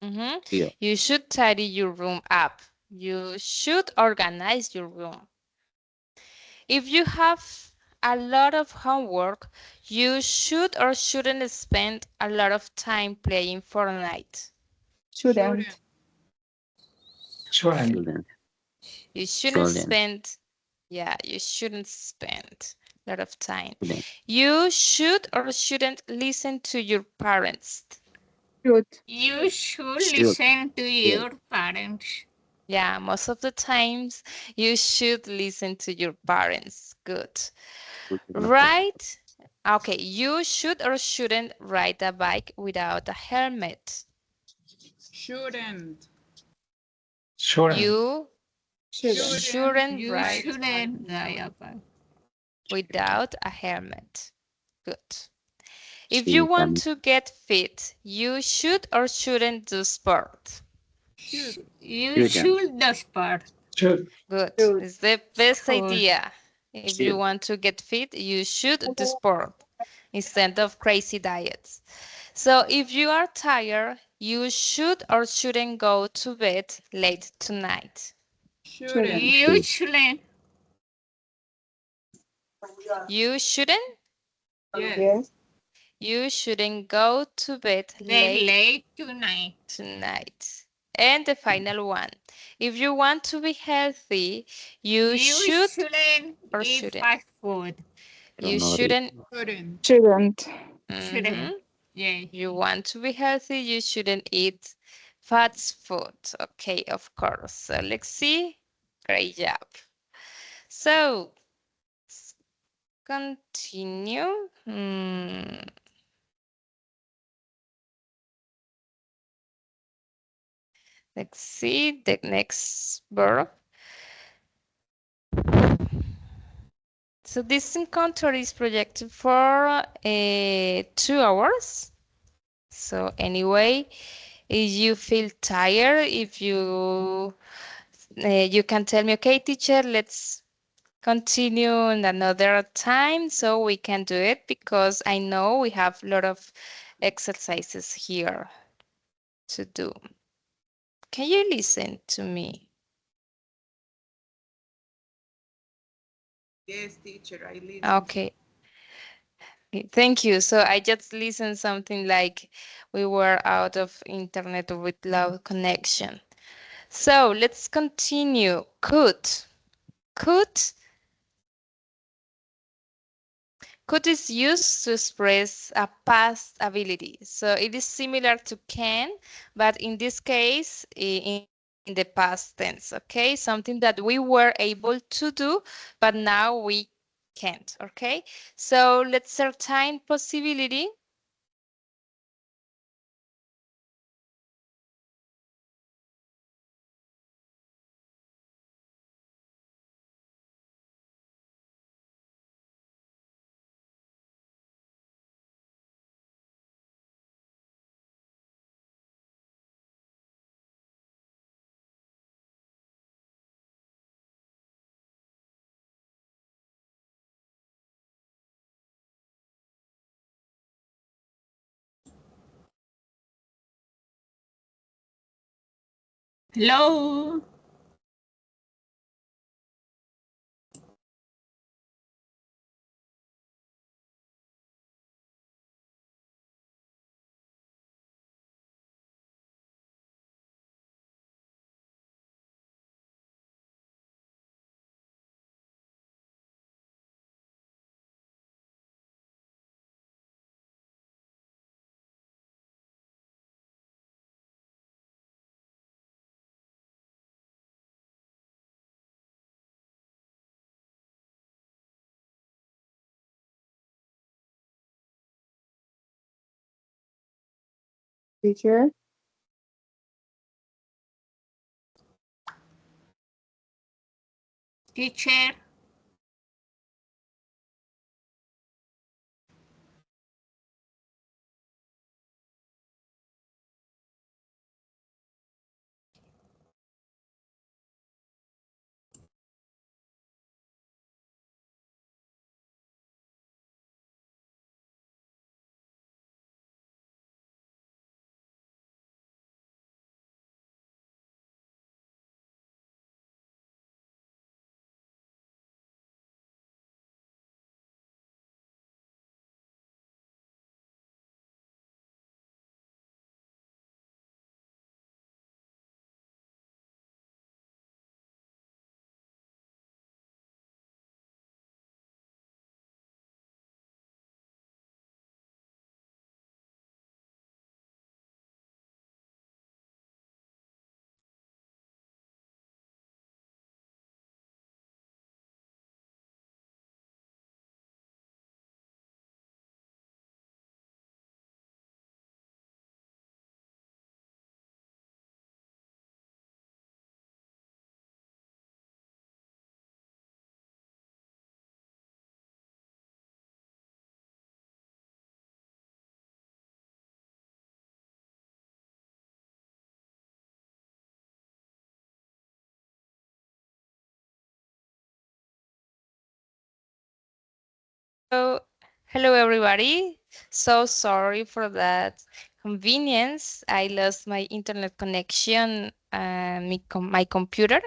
Mhm. Yeah. You should tidy your room up. You should organize your room. If you have a lot of homework, you should or shouldn't spend a lot of time playing Fortnite. Student. Shouldn't. Children. You shouldn't Children. spend, yeah, you shouldn't spend a lot of time. Children. You should or shouldn't listen to your parents. Should. You should Should. listen to Yeah. your parents. Yeah, most of the times you should listen to your parents. Good. Right? Okay, you should or shouldn't ride a bike without a helmet. Shouldn't. Shouldn't. You Shouldn't. shouldn't You ride shouldn't ride a bike. without a helmet. Good. If Sí, you want también. to get fit, you should or shouldn't do sport. Should. You should do sport. Should. Good. Should. It's the best Good. idea. If you Should. want to get fit, you should do sport instead of crazy diets. So if you are tired, you should or shouldn't go to bed late tonight. Shouldn't. You shouldn't. You shouldn't? Yes. Yes. You shouldn't go to bed They're late late tonight. tonight. And the final one. If you want to be healthy, you You should shouldn't or eat shouldn't. fast food. You Not shouldn't. Shouldn't. Shouldn't. Mhm. Yeah. You want to be healthy, you shouldn't eat fast food. Okay, of course. So let's see. Great job. So let's continue. Let's see the next verb. So this encounter is projected for 2 hours. So anyway, if you feel tired, if you can tell me, okay, teacher, let's continue in another time so we can do it because I know we have a lot of exercises here to do. Can you listen to me? Yes, teacher, I listen. Okay. Thank you. So I just listened something like we were out of internet or with low connection. So let's continue. Could Could is used to express a past ability. So it is similar to can, but in this case, in the past tense, okay? Something that we were able to do, but now we can't, okay? So let's certain possibility. Hello. Teacher. Teacher. So, hello everybody. So sorry for that convenience. I lost my internet connection, my computer.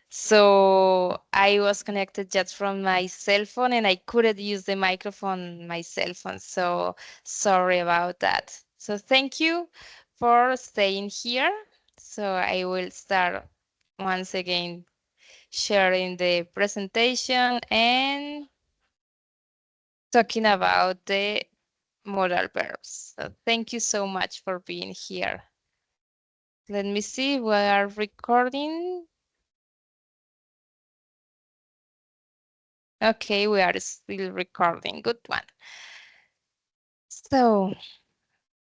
So I was connected just from my cell phone and I couldn't use the microphone on my cell phone. So sorry about that. So thank you for staying here. So I will start once again sharing the presentation and talking about the modal verbs. So thank you so much for being here. Let me see, we are recording. Okay, we are still recording. Good one. So,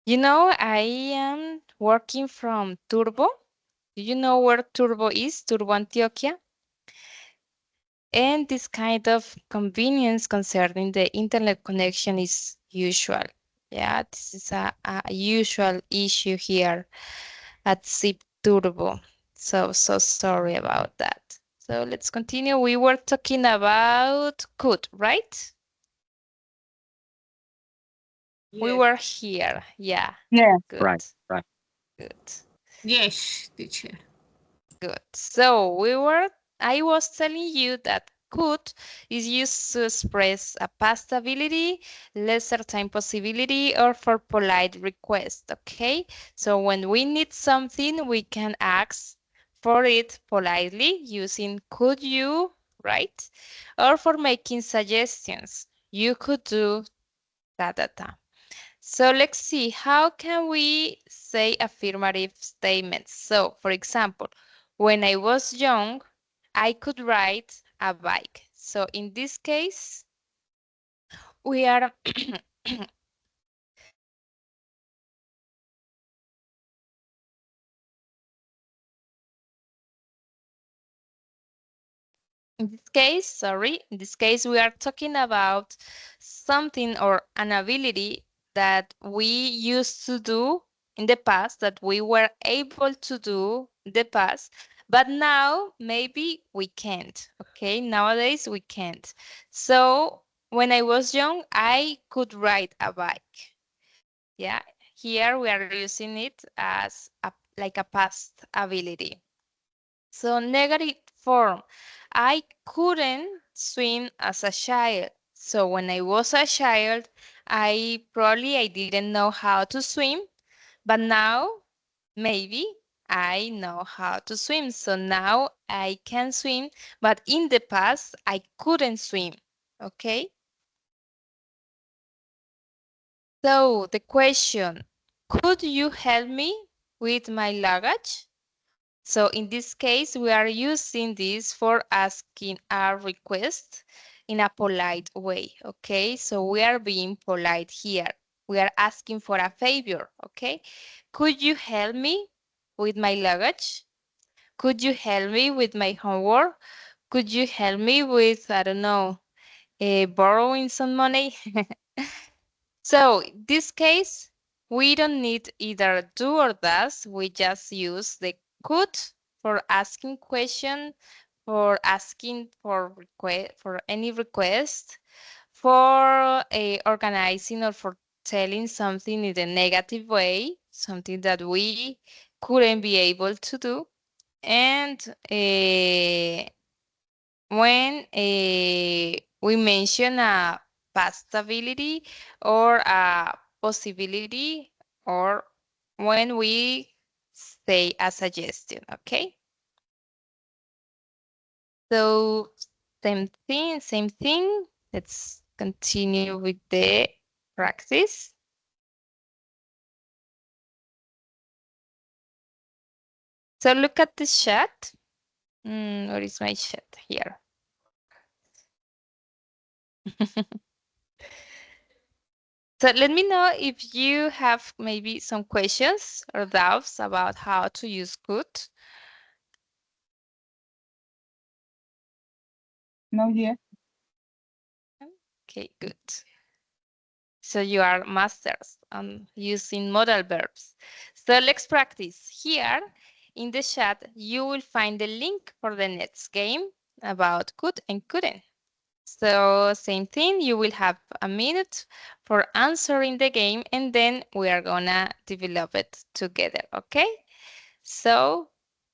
I am working from Turbo. Do you know where Turbo is? Turbo, Antioquia. And this kind of convenience concerning the internet connection is usual. Yeah, this is a usual issue here at Zip Turbo. So sorry about that. So let's continue. We were talking about could, right? We Yes. were here. Yeah. Yeah. Good. Right, right. Good. Yes, teacher. Good. I was telling you that could is used to express a past ability, lesser time possibility, or for polite request. Okay. So when we need something, we can ask for it politely using could you, right? Or for making suggestions. You could do da da da. So let's see, how can we say affirmative statements? So, for example, when I was young, I could ride a bike. So in this case, we are in this case, we are talking about something or an ability that we used to do in the past, that we were able to do in the past, but now maybe we can't. Okay, nowadays we can't. So when I was young, I could ride a bike. Yeah, here we are using it as like a past ability. So negative form. I couldn't swim as a child. So when I was a child, I didn't know how to swim, but now maybe I know how to swim. So now I can swim, but in the past I couldn't swim. Okay? So the question, could you help me with my luggage? So in this case, we are using this for asking a request in a polite way, okay? So we are being polite here. We are asking for a favor, okay? Could you help me with my luggage? Could you help me with my homework? Could you help me with, I don't know, borrowing some money? So in this case, we don't need either do or does. We just use the could for asking question, for asking for request, for any request, for organizing or for telling something in a negative way, something that we couldn't be able to do. And when we mention a possibility or a possibility, or when we say a suggestion, okay? So same thing. Let's continue with the practice. So look at the chat. Where is my chat? Here. So let me know if you have maybe some questions or doubts about how to use could. No, yet. Okay, good. So you are masters on using modal verbs. So let's practice. Here in the chat, you will find the link for the next game about could and couldn't. So same thing, you will have a minute for answering the game, and then we are gonna develop it together, okay? So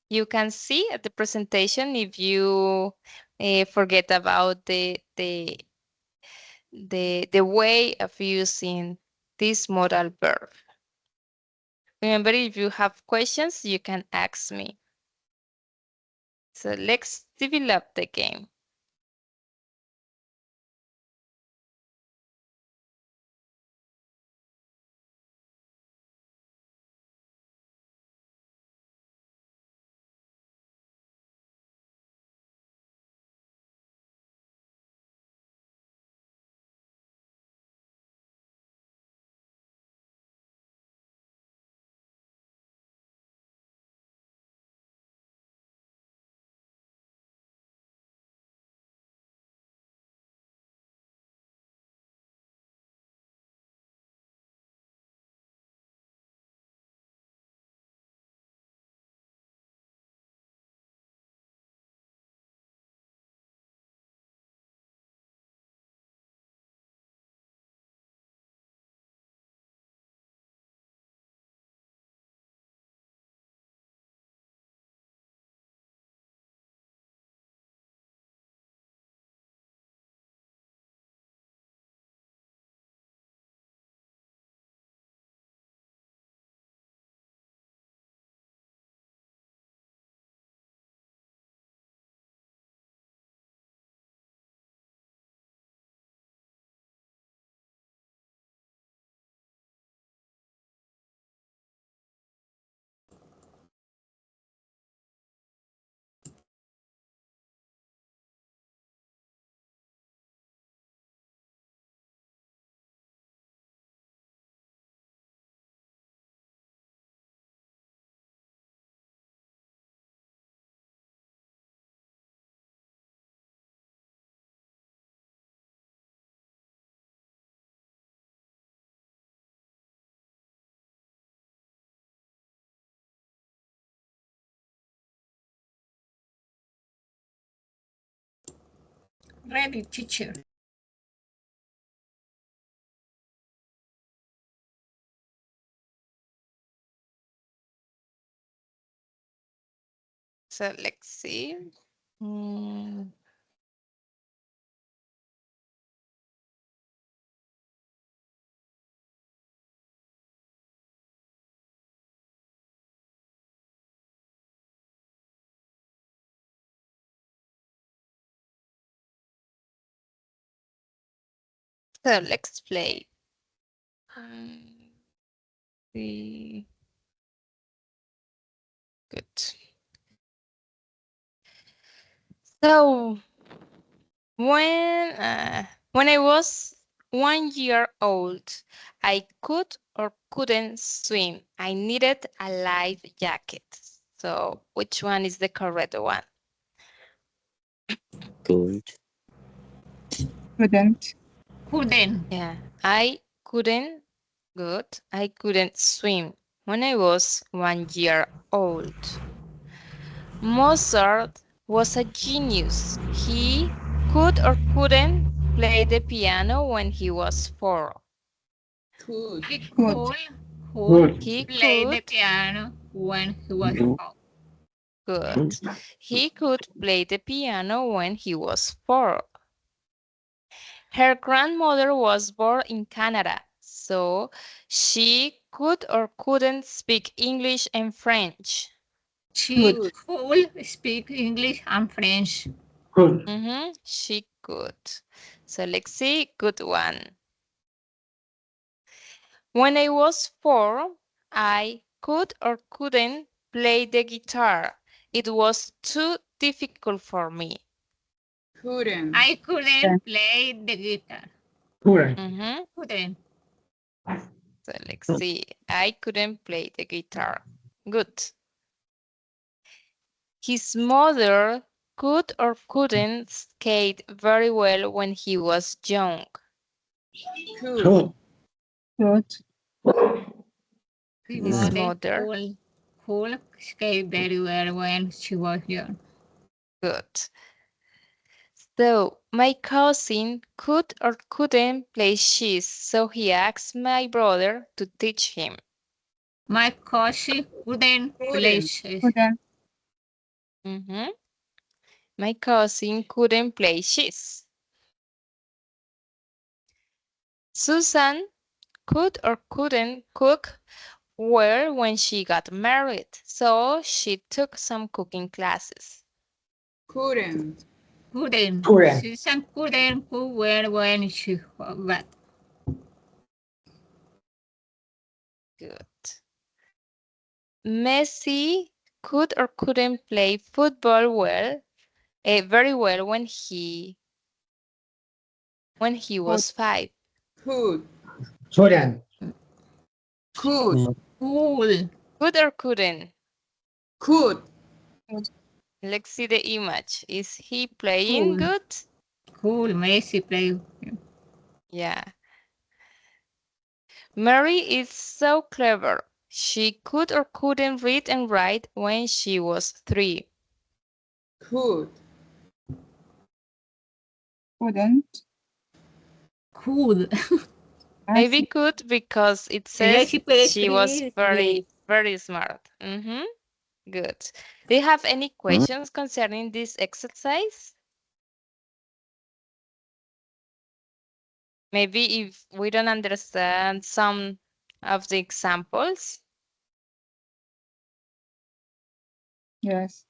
you can see at the presentation if you forget about the way of using this modal verb. Remember, if you have questions, you can ask me. So let's develop the game. Ready, teacher. So let's see. Mm, So let's play. The Good. So when I was 1 year old, I could or couldn't swim. I needed a life jacket. So which one is the correct one? Good. Couldn't. Couldn't. Yeah, I couldn't. Good. I couldn't swim when I was 1 year old. Mozart was a genius. He could or couldn't play the piano when he was 4. Could. He Could. could He play the could, piano when he was Mhm. 4. good. He could play the piano when he was 4. Her grandmother was born in Canada, so she could or couldn't speak English and French. She Could. could speak English and French. Good. She could. So let's see, good one. When I was 4, I could or couldn't play the guitar. It was too difficult for me. Couldn't. I couldn't play the guitar. Couldn't. Couldn't. So let's see. I couldn't play the guitar. Good. His mother could or couldn't skate very well when he was young. Could. Could. His His mother mother, could skate very well when she was young. good. So my cousin could or couldn't play chess, so he asked my brother to teach him. My cousin couldn't play Couldn't. chess. Couldn't. Mhm. My cousin couldn't play chess. Susan could or couldn't cook well when she got married, so she took some cooking classes. Couldn't. Couldn't. Couldn't. Susan couldn't cook well when she got. Good. Messi could or couldn't play football very well when he was 5. Could. Couldn't. Could. Cool. Could or couldn't? Could. Let's see the image. Is he playing Cool. good? Cool. Messi play. Yeah. Mary is so clever. She could or couldn't read and write when she was 3. Could. Couldn't. Cool. Maybe could because it Ella says sí puede she was escribir. very, very smart. Good. Do you have any Mm. questions concerning this exercise? Maybe if we don't understand some of the examples. Yes.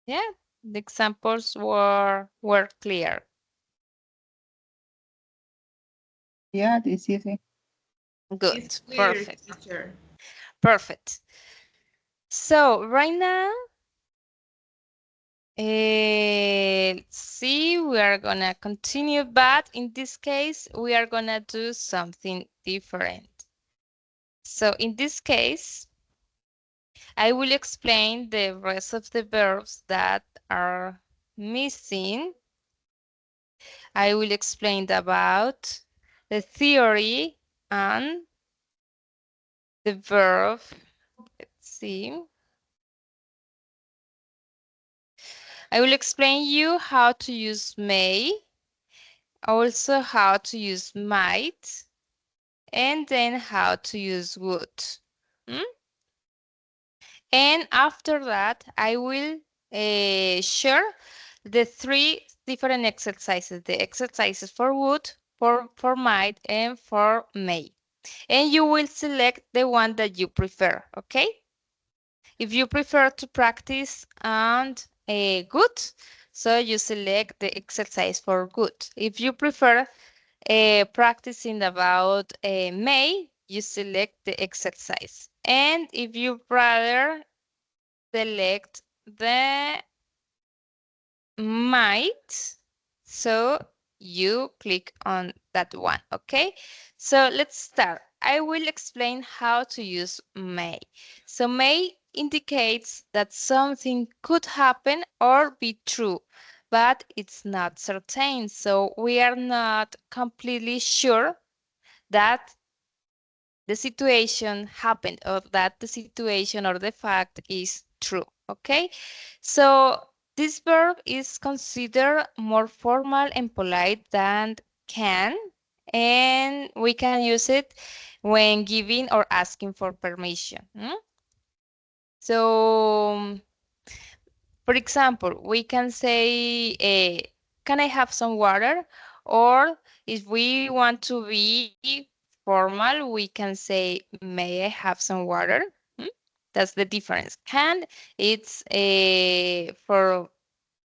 Yeah, the examples were clear. Yeah, it's easy. Good. It's clear, Perfect. teacher. Perfect. So right now, let's see, we are gonna continue, but in this case, we are gonna do something different. So in this case, I will explain the rest of the verbs that are missing. I will explain about the theory and the verb. Let's see. I will explain you how to use may, also how to use might, and then how to use would. Hmm? And after that, I will share the 3 different exercises, the exercises for would, for might, and for may. And you will select the one that you prefer, okay? If you prefer to practice and good, so you select the exercise for good. If you prefer practicing about may, you select the exercise. And if you rather select the might, so you click on that one, okay? So let's start. I will explain how to use may. So may indicates that something could happen or be true, but it's not certain. So we are not completely sure that the situation happened or that the situation or the fact is true, okay? So this verb is considered more formal and polite than can, and we can use it when giving or asking for permission. So, for example, we can say, can I have some water? Or if we want to be formal, we can say, may I have some water? Hmm? That's the difference. Can, it's for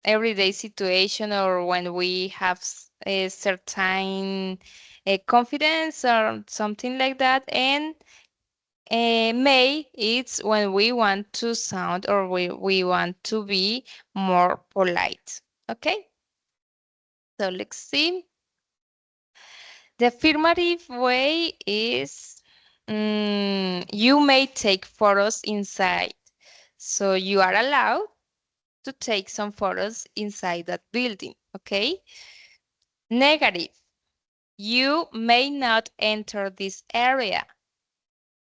everyday situation or when we have a certain confidence or something like that. And may, it's when we want to sound or we want to be more polite. Okay, so let's see. The affirmative way is you may take photos inside. So you are allowed to take some photos inside that building. Okay. Negative, you may not enter this area.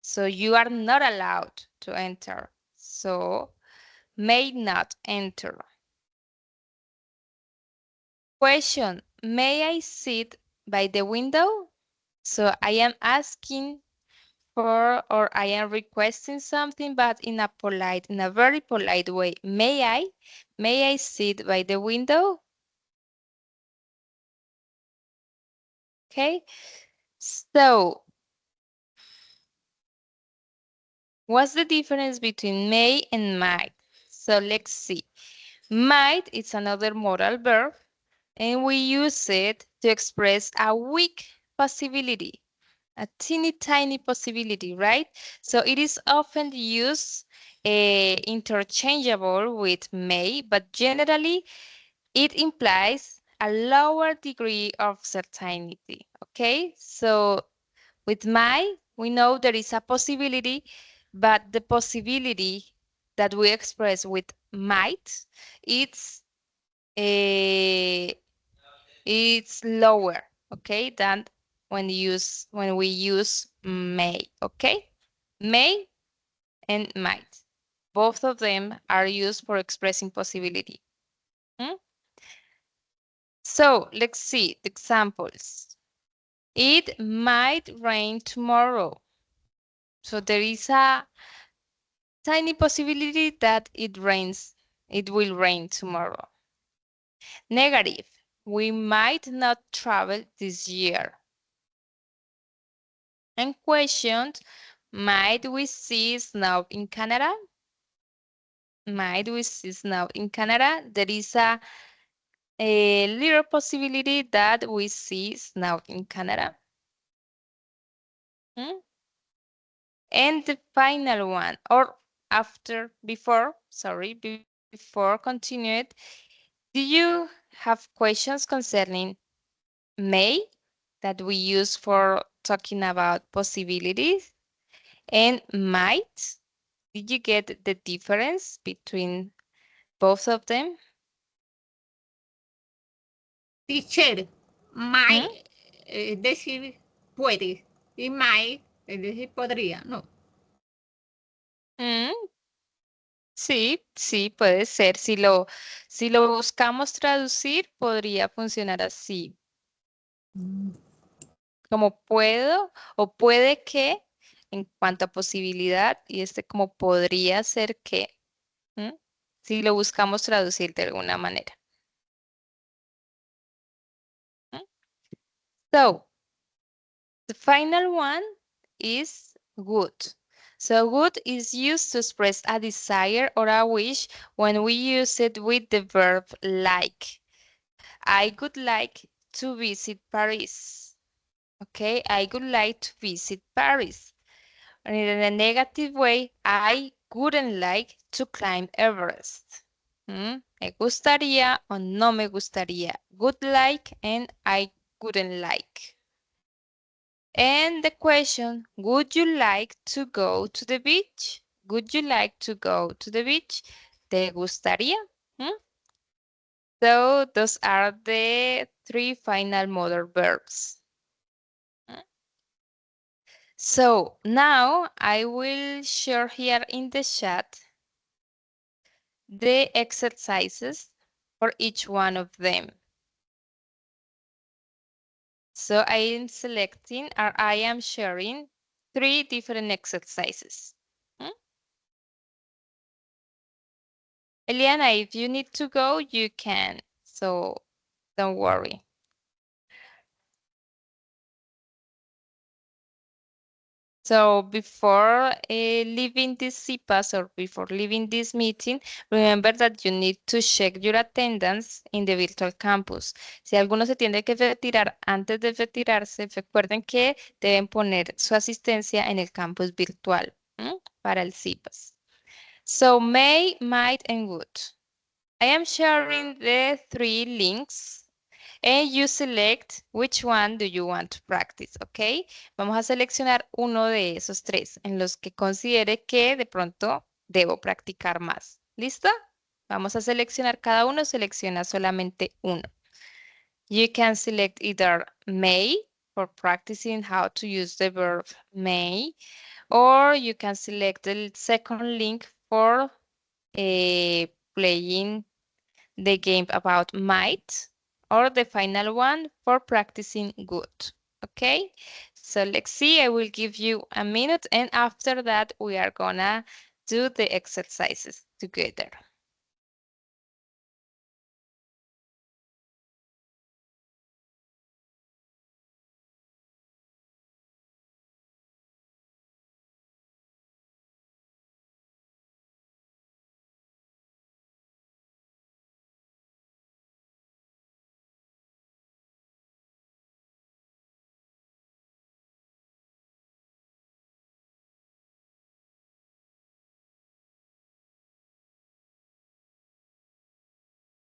So you are not allowed to enter. So may not enter. Question, may I sit by the window? So I am asking for or I am requesting something, but in a very polite way. May I? May I sit by the window? Okay. So what's the difference between may and might? So let's see. Might is another modal verb, and we use it to express a weak possibility, a teeny tiny possibility, right? So it is often used interchangeable with may, but generally it implies a lower degree of certainty. Okay, so with may, we know there is a possibility, but the possibility that we express with might, it's a it's lower, okay, than when we use may, okay? May and might. Both of them are used for expressing possibility. Hmm? So let's see the examples. It might rain tomorrow. So there is a tiny possibility that it will rain tomorrow. Negative, we might not travel this year. And questioned, might we see snow in Canada? Might we see snow in Canada? There is a little possibility that we see snow in Canada. Hmm? And the final one, or before continued, do you have questions concerning may that we use for talking about possibilities and might? Did you get the difference between both of them? Teacher, ¿Mm? might es decir puede y might es decir podría, ¿no? Mm, sí, sí, puede ser. Si lo buscamos traducir, podría funcionar así, como puedo o puede que en cuanto a posibilidad y como podría ser que, si lo buscamos traducir de alguna manera. So, the final one is would. So would is used to express a desire or a wish when we use it with the verb like. I would like to visit Paris. Okay, I would like to visit Paris. And in a negative way, I wouldn't like to climb Everest. Me gustaría o no me gustaría. Would like and I wouldn't like. And the question, would you like to go to the beach? Would you like to go to the beach? ¿Te gustaría? So those are the three final modal verbs. So now I will share here in the chat the exercises for each one of them. So I am selecting or I am sharing 3 different exercises. Eliana, if you need to go, you can. So don't worry. So before leaving this CIPAS or before leaving this meeting, remember that you need to check your attendance in the virtual campus. Si alguno se tiene que retirar antes de retirarse, recuerden que deben poner su asistencia en el campus virtual para el CIPAS. So may, might, and would. I am sharing the 3 links. And you select which one do you want to practice, ¿ok? Vamos a seleccionar uno de esos 3 en los que considere que de pronto debo practicar más. ¿Listo? Vamos a seleccionar cada uno, selecciona solamente uno. You can select either may for practicing how to use the verb may, or you can select the second link for playing the game about might, or the final one for practicing good. Okay, so let's see. I will give you a minute, and after that, we are gonna do the exercises together.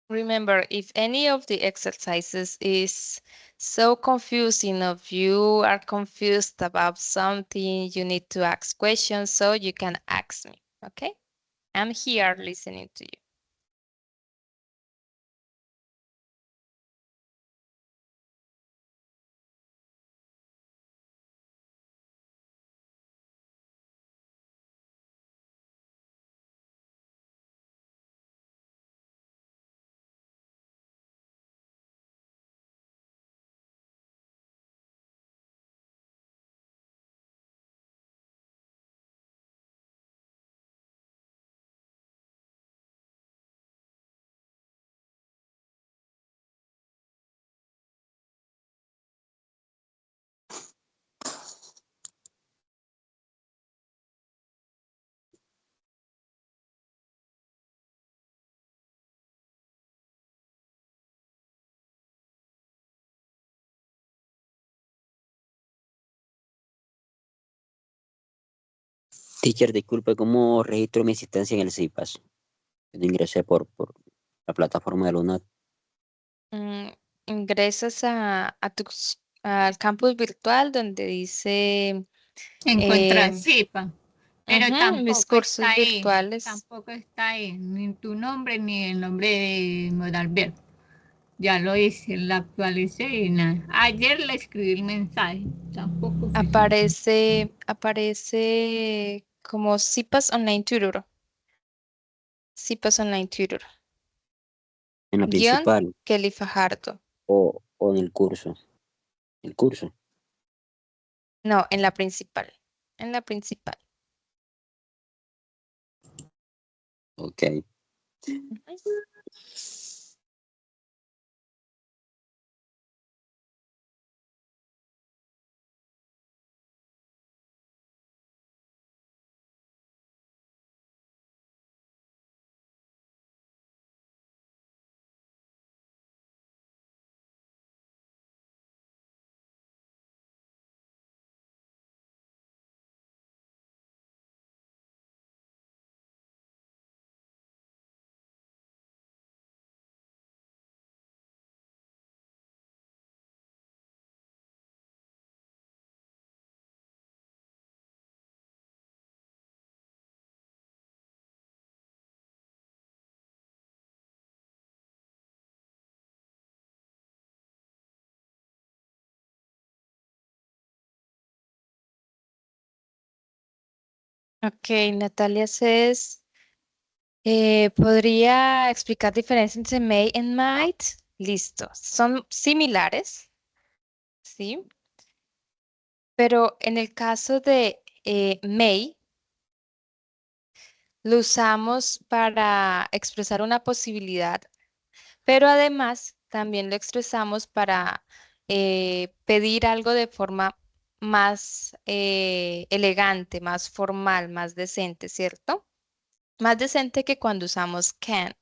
Remember, if any of the exercises is so confusing, if you are confused about something, you need to ask questions, so you can ask me, okay? I'm here listening to you. Teacher, disculpe, ¿cómo registro mi asistencia en el CIPAS? No ingresé por la plataforma de Luna. Ingresas al campus virtual donde dice Encontrar CIPA, pero mis tampoco cursos está ahí, virtuales. tampoco está ahí, ni tu nombre ni el nombre de Modal Verb. Ya lo hice, la actualicé y nada. Ayer le escribí el mensaje, tampoco funciona. Aparece como CIPAS Online Tutor. CIPAS Online Tutor. En la Guión principal Kelly Fajardo. o en el curso. El curso. No, en la principal. en la principal. Ok. Ok, Natalia says, ¿podría explicar diferencia entre may and might? Listo. Son similares, ¿sí? Pero en el caso de may, lo usamos para expresar una posibilidad, pero además también lo expresamos para pedir algo de forma más elegante, más formal, más decente, ¿cierto? Más decente que cuando usamos can.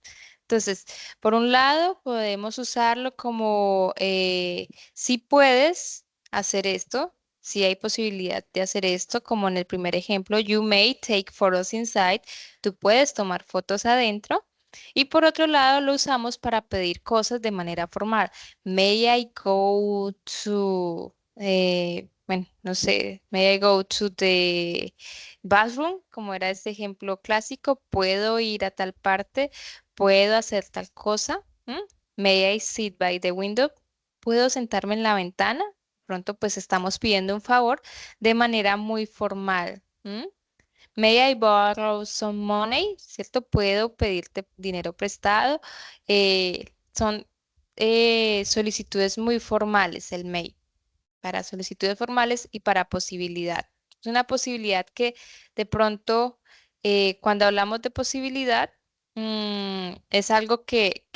Entonces, por un lado, podemos usarlo como si puedes hacer esto, si hay posibilidad de hacer esto, como en el primer ejemplo, you may take photos inside, tú puedes tomar fotos adentro. Y por otro lado, lo usamos para pedir cosas de manera formal. May I go to, bueno, no sé, may I go to the bathroom, como era este ejemplo clásico, puedo ir a tal parte, puedo hacer tal cosa. ¿M? May I sit by the window? ¿Puedo sentarme en la ventana? Pronto pues estamos pidiendo un favor de manera muy formal. ¿M? May I borrow some money? ¿Cierto? ¿Puedo pedirte dinero prestado? Son solicitudes muy formales, el may para solicitudes formales y para posibilidad. Es una posibilidad que de pronto, cuando hablamos de posibilidad, es algo que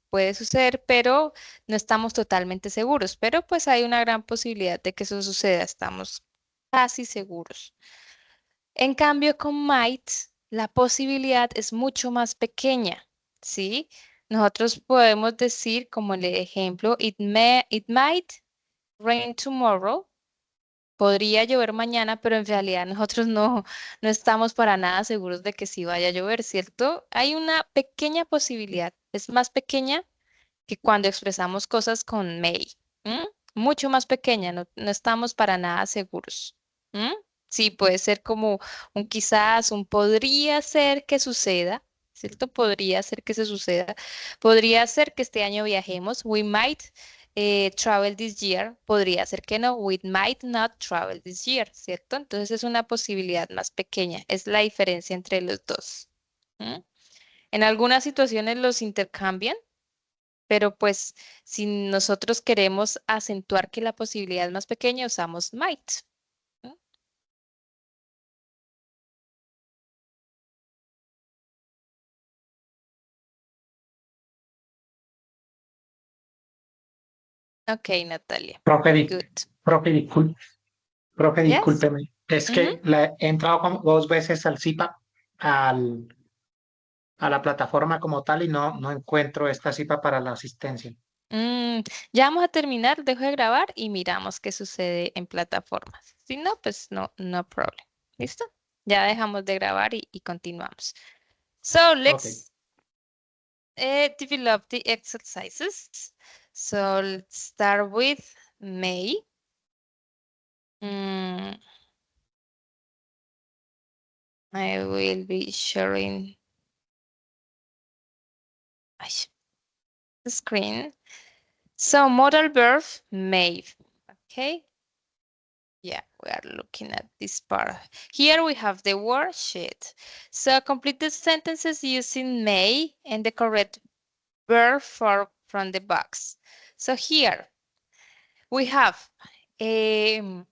puede suceder, pero no estamos totalmente seguros. Pero pues hay una gran posibilidad de que eso suceda. Estamos casi seguros. En cambio, con might, la posibilidad es mucho más pequeña, ¿sí? Nosotros podemos decir, como el ejemplo, it might rain tomorrow. Podría llover mañana, pero en realidad nosotros no estamos para nada seguros de que sí vaya a llover, ¿cierto? Hay una pequeña posibilidad, es más pequeña que cuando expresamos cosas con may. ¿M? Mucho más pequeña, no estamos para nada seguros. ¿M? Sí, puede ser como un quizás, un podría ser que suceda, ¿cierto? Podría ser que se suceda. Podría ser que este año viajemos. We might travel this year. Podría ser que no. We might not travel this year, ¿cierto? Entonces es una posibilidad más pequeña. Es la diferencia entre los dos. ¿M? En algunas situaciones los intercambian, pero pues si nosotros queremos acentuar que la posibilidad es más pequeña, usamos might. ¿No? Ok, Natalia. Profe, Good. profe, profe, Yes. discúlpeme. Es Ujú. que he entrado como 2 veces al CIPA, al, a la plataforma como tal, y no encuentro esta CIPA para la asistencia. Mm, ya vamos a terminar, dejo de grabar y miramos qué sucede en plataformas. Si no, pues no problem. ¿Listo? Ya dejamos de grabar y continuamos. So Ok. let's develop the exercises. So let's start with May. Mm, I will be sharing ay, the screen. So modal verb may. Okay. Yeah, we are looking at this part. Here we have the worksheet. So complete the sentences using may and the correct verb form from the box. So here we have um,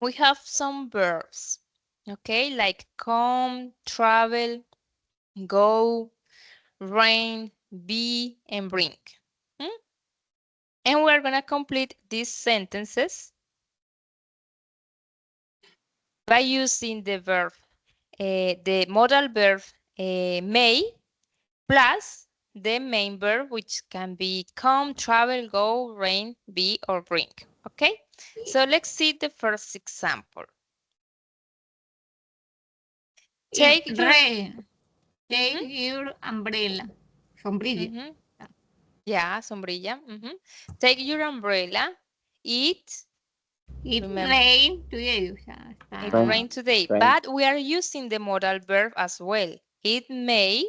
we have some verbs, okay, like come, travel, go, rain, be, and bring. Hmm? And we're going to complete these sentences by using the verb, the modal verb may, plus the main verb, which can be come, travel, go, rain, be, or bring. Okay, so let's see the first example. Take It your rain. Take your umbrella. Sombrilla. Mhm. Yeah, sombrilla. Take your umbrella. It, It remember, rain today. O sea, it está... Right. rained today, Right. but we are using the modal verb as well. It may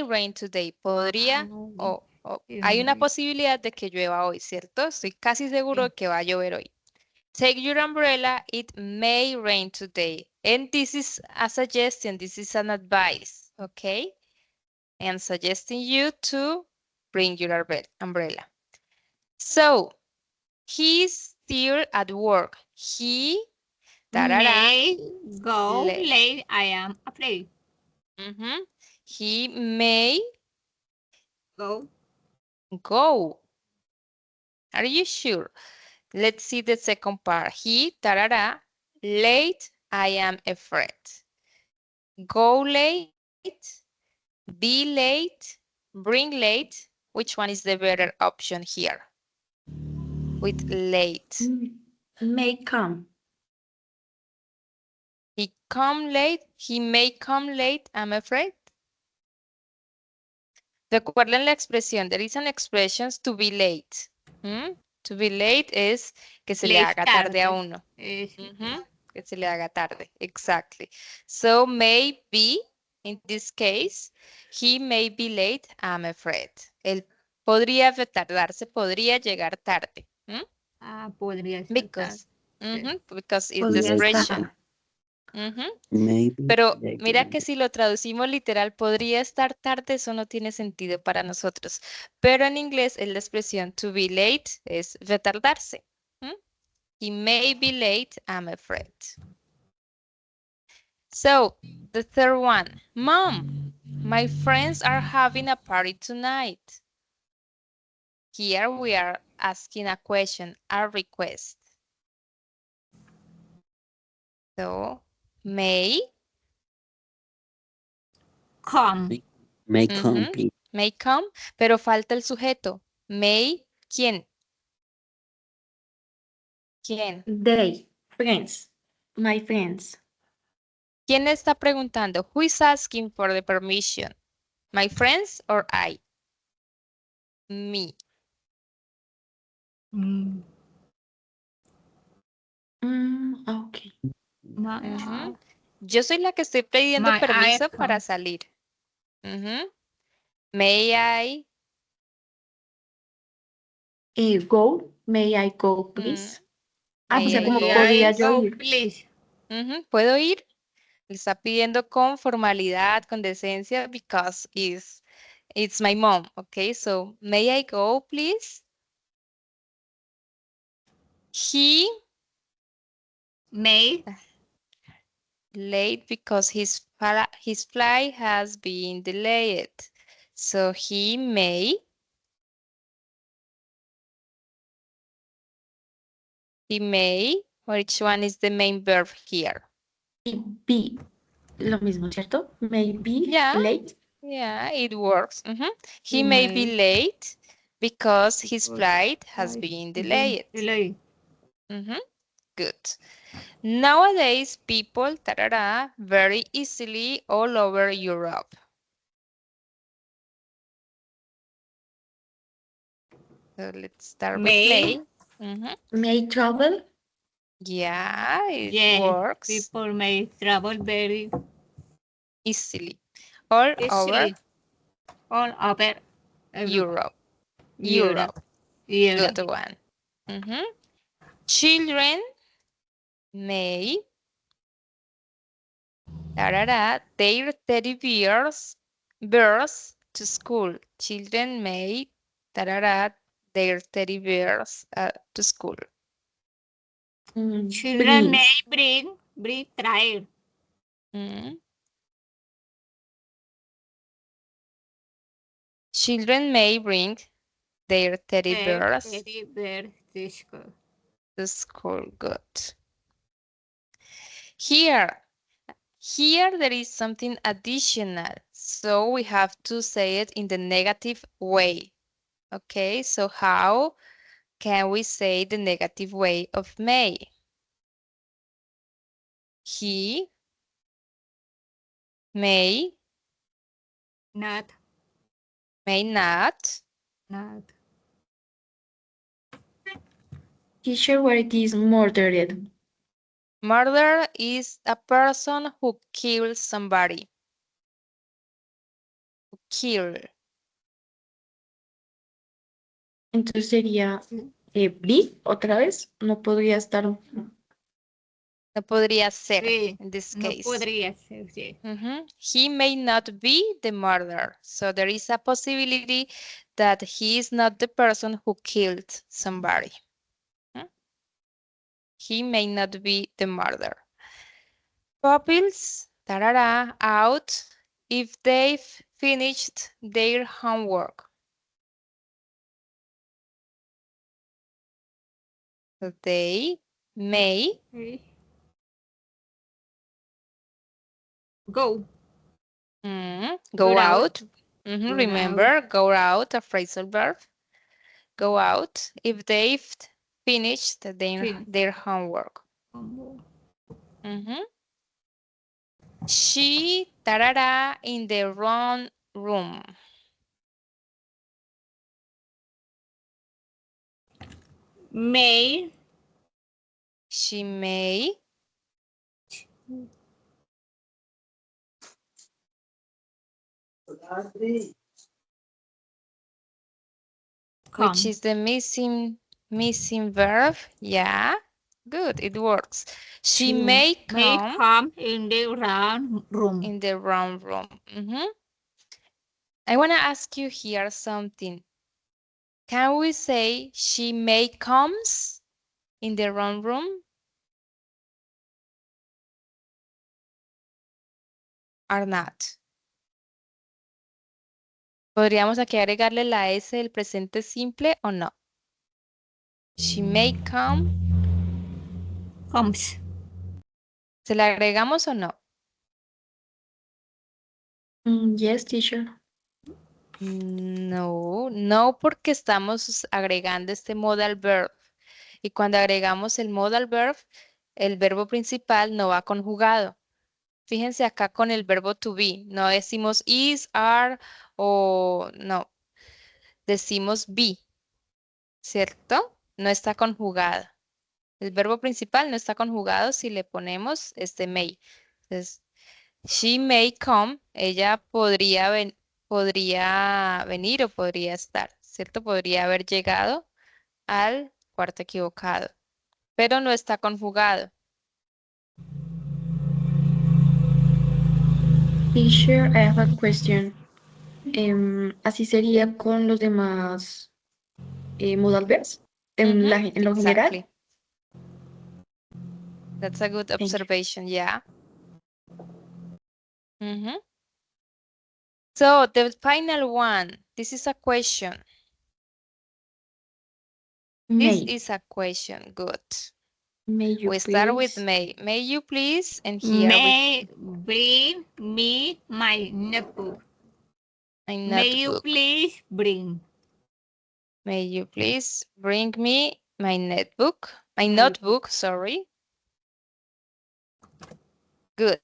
rain today. Podría o hay una posibilidad de que llueva hoy, ¿cierto? Estoy casi seguro que va a llover hoy. Take your umbrella. It may rain today. And this is a suggestion. This is an advice. Okay? And suggesting you to bring your umbrella. So, he's still at work. He, tarara, May go le, late. I am afraid. he may Go. go. Are you sure? Let's see the second part. He, tarara, late, I am afraid. Go late, be late, bring late. Which one is the better option here? With late. May come. He come late, he may come late, I'm afraid. Recuerden la expresión, there is an expression to be late. To be late es que se le Late haga tarde a tarde. uno. Es, Que se le haga tarde, exactly. So maybe, in this case, he may be late, I'm afraid. Él podría retardarse, podría llegar tarde. podría ser Because, tarde. because it's the Podría expression. estar. Maybe. Pero they mira do. que si lo traducimos literal, podría estar tarde, eso no tiene sentido para nosotros. Pero en inglés, la expresión to be late es retardarse. He may be late, I'm afraid. So, the third one. Mom, my friends are having a party tonight. Here we are asking a question, a request. So, may. Come. May come, please. May come, pero falta el sujeto. May, ¿quién? ¿Quién? They. Friends. My friends. ¿Quién está preguntando? Who is asking for the permission? My friends or I? Me. Okay. Yo soy la que estoy pidiendo My permiso icon. para salir. May I? Go. May I go, please? O May sea, I como go, podría please? yo Go, ir. please. ¿Puedo ir? Le está pidiendo con formalidad, con decencia, because it's my mom. Okay, so may I go, please? He May. late because his flight has been delayed. So he may. He may. Which one is the main verb here? Be. Lo mismo, ¿cierto? May be Yeah. late. Yeah, it works. He may be late because his flight has been delayed. Good. Nowadays, people very easily all over Europe. So let's start with may. May travel. Yeah, it Yes, works people may travel very easily all over easily all over Europe. Europe. Good one. Children may their teddy bears to school. Children may their teddy bears to school. Children may Brings. bring traer. Mm. Children may bring their teddy bears Teddy bear to school. to school. Good. Here there is something additional. So we have to say it in the negative way. Okay, so how can we say the negative way of may? He may Not. not. Not. Teacher, what it is murdered? Murder is a person who kills somebody. Kill. Entonces sería be otra vez. No podría estar. No podría ser Sí, in this no case. podría ser, sí. He may not be the murderer. So there is a possibility that he is not the person who killed somebody. He may not be the murderer. Pupils, tarara, out if they've finished their homework. So they may Okay. Go. go out. Go Remember, go out, a phrasal verb. Go out if they've finished their homework. She, tarara, in the wrong room. May. She may Come. which is the missing verb. Yeah, good, it works. She may come in the wrong room. in the wrong room. I want to ask you here something. Can we say she may comes in the wrong room or not? ¿Podríamos aquí agregarle la S del presente simple o no? She may come. Comes. ¿Se la agregamos o no? Yes, teacher. No, porque estamos agregando este modal verb. Y cuando agregamos el modal verb, el verbo principal no va conjugado. Fíjense acá con el verbo to be. No decimos is, are o no. Decimos be, ¿cierto? No está conjugado. El verbo principal no está conjugado si le ponemos este may. Entonces, she may come, ella podría venir o podría estar, ¿cierto? Podría haber llegado al cuarto equivocado, pero no está conjugado. Teacher, I have a question. Así sería con los demás modal verbs en lo general. Exactly. That's a good observation, yeah. So the final one, this is a question. This May. is a question, good. May you We please. start with may. May you please, and here May bring me my notebook. my notebook. May you please bring. May you please bring me my notebook? My notebook, sorry. Good.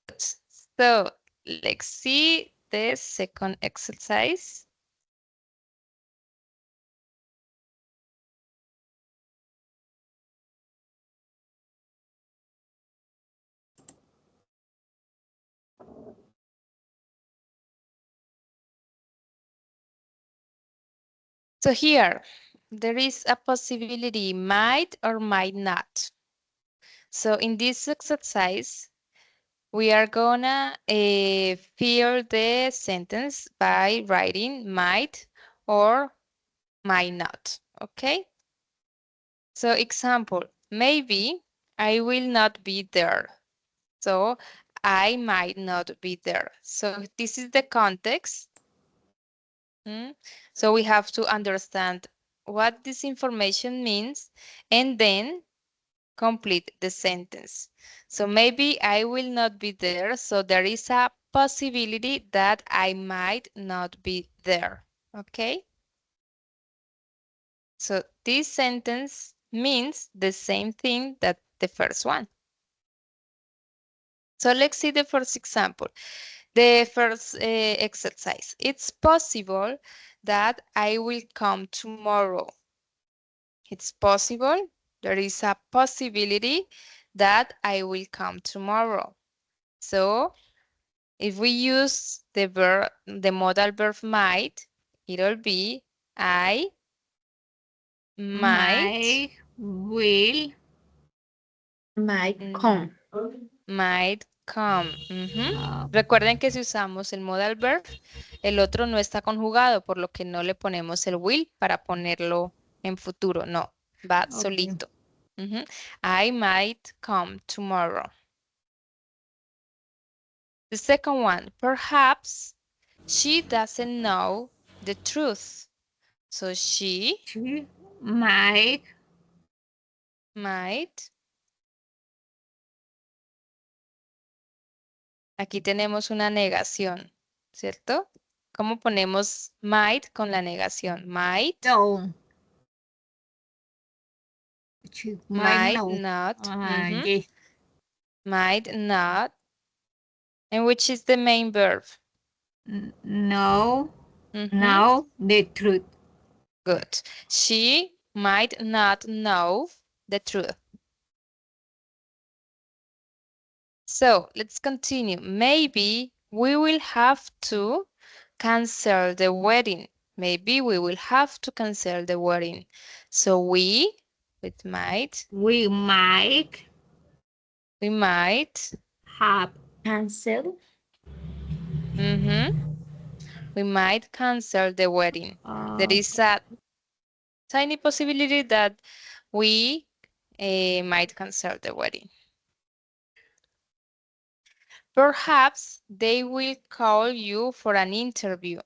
So let's see the second exercise. So here, there is a possibility might or might not. So in this exercise, we are gonna fill the sentence by writing might or might not, okay? So example, maybe I will not be there. So I might not be there. So this is the context. So we have to understand what this information means and then complete the sentence. So maybe I will not be there. So there is a possibility that I might not be there. Okay? So this sentence means the same thing that the first one. So let's see the first example. The first exercise. It's possible that I will come tomorrow. It's possible. There is a possibility that I will come tomorrow. So if we use the modal verb might, it'll be I might will come. might come. uh, Recuerden que si usamos el modal verb, el otro no está conjugado, por lo que no le ponemos el will para ponerlo en futuro. No, va okay. solito. I might come tomorrow. The second one, perhaps she doesn't know the truth. So she might Aquí tenemos una negación, ¿cierto? ¿Cómo ponemos might con la negación? Might, know. She might know. not, Yes. might not. And which is the main verb? Know the truth. Good. She might not know the truth. So let's continue. Maybe we will have to cancel the wedding. Maybe we will have to cancel the wedding. So we, with might, We might have Cancel. We might cancel the wedding. There is a tiny possibility that we might cancel the wedding. Perhaps they will call you for an interview.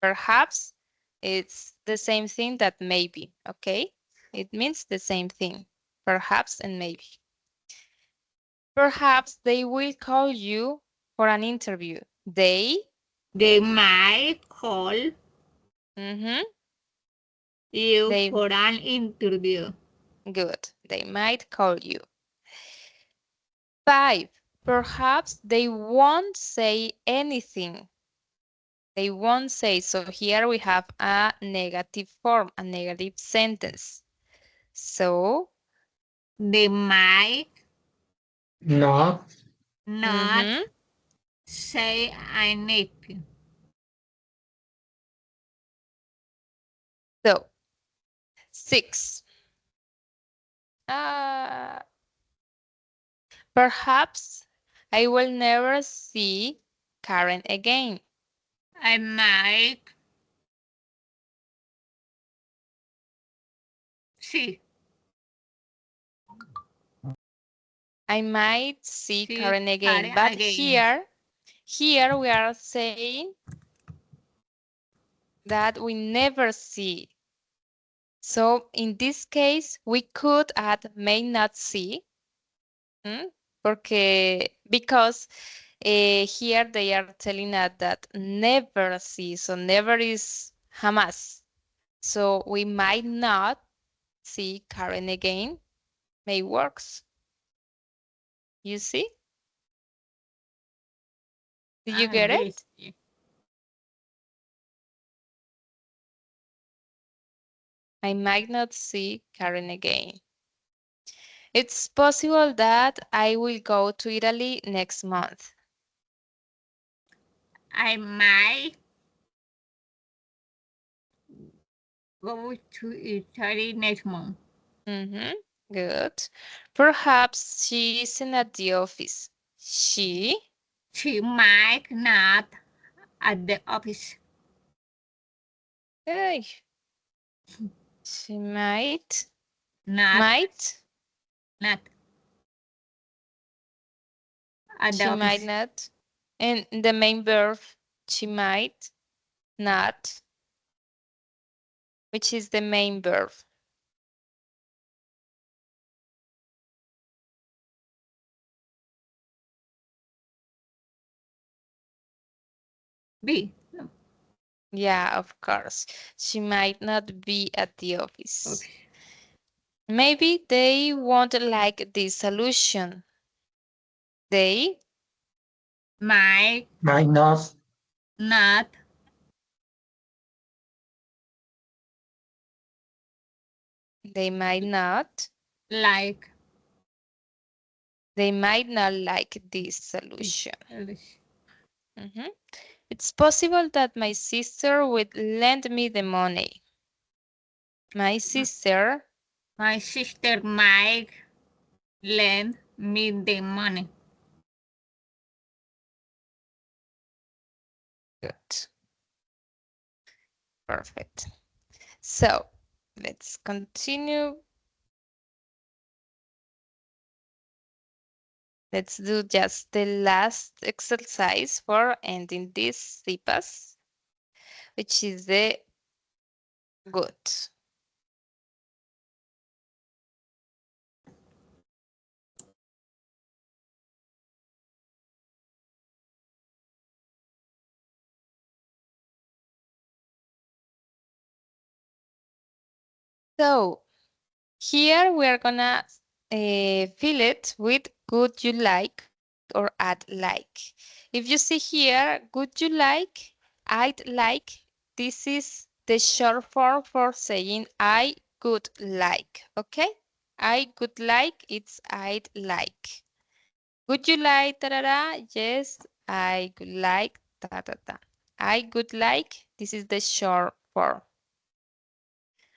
Perhaps it's the same thing that maybe, okay? It means the same thing, perhaps and maybe. Perhaps they will call you for an interview. They might call you for an interview. Good. They might call you. 5. Perhaps they won't say anything. They won't say. So here we have a negative form, a negative sentence. So they might not say anything. So 6. Perhaps I will never see Karen again. I might see. I might see Karen again. But here we are saying that we never see. So in this case, we could add may not see. Because here they are telling us that never see. So never is jamás. So we might not see Karen again. May works. You see? Did you get it? I might not see Karen again. It's possible that I will go to Italy next month. I might go to Italy next month. Good. Perhaps she isn't at the office. She might not at the office. Hey. She might Not. At the She might office. not. And the main verb, she might not, which is the main verb. Be. No. Yeah, of course. She might not be at the office. Okay. Maybe they won't like this solution. They Might Minus. not they might not. like They might not like this this solution. solution. Mhm. It's possible that my sister would lend me the money. My sister My sister might lend me the money. good. Perfect. So let's continue. Let's do just the last exercise for ending this CIPAS, which is the good. So here we are gonna fill it with would you like or I'd like. If you see here, would you like, I'd like, this is the short form for saying I would like, okay? I would like, it's I'd like. Would you like da da da? Yes, I would like da da da. I would like, this is the short form.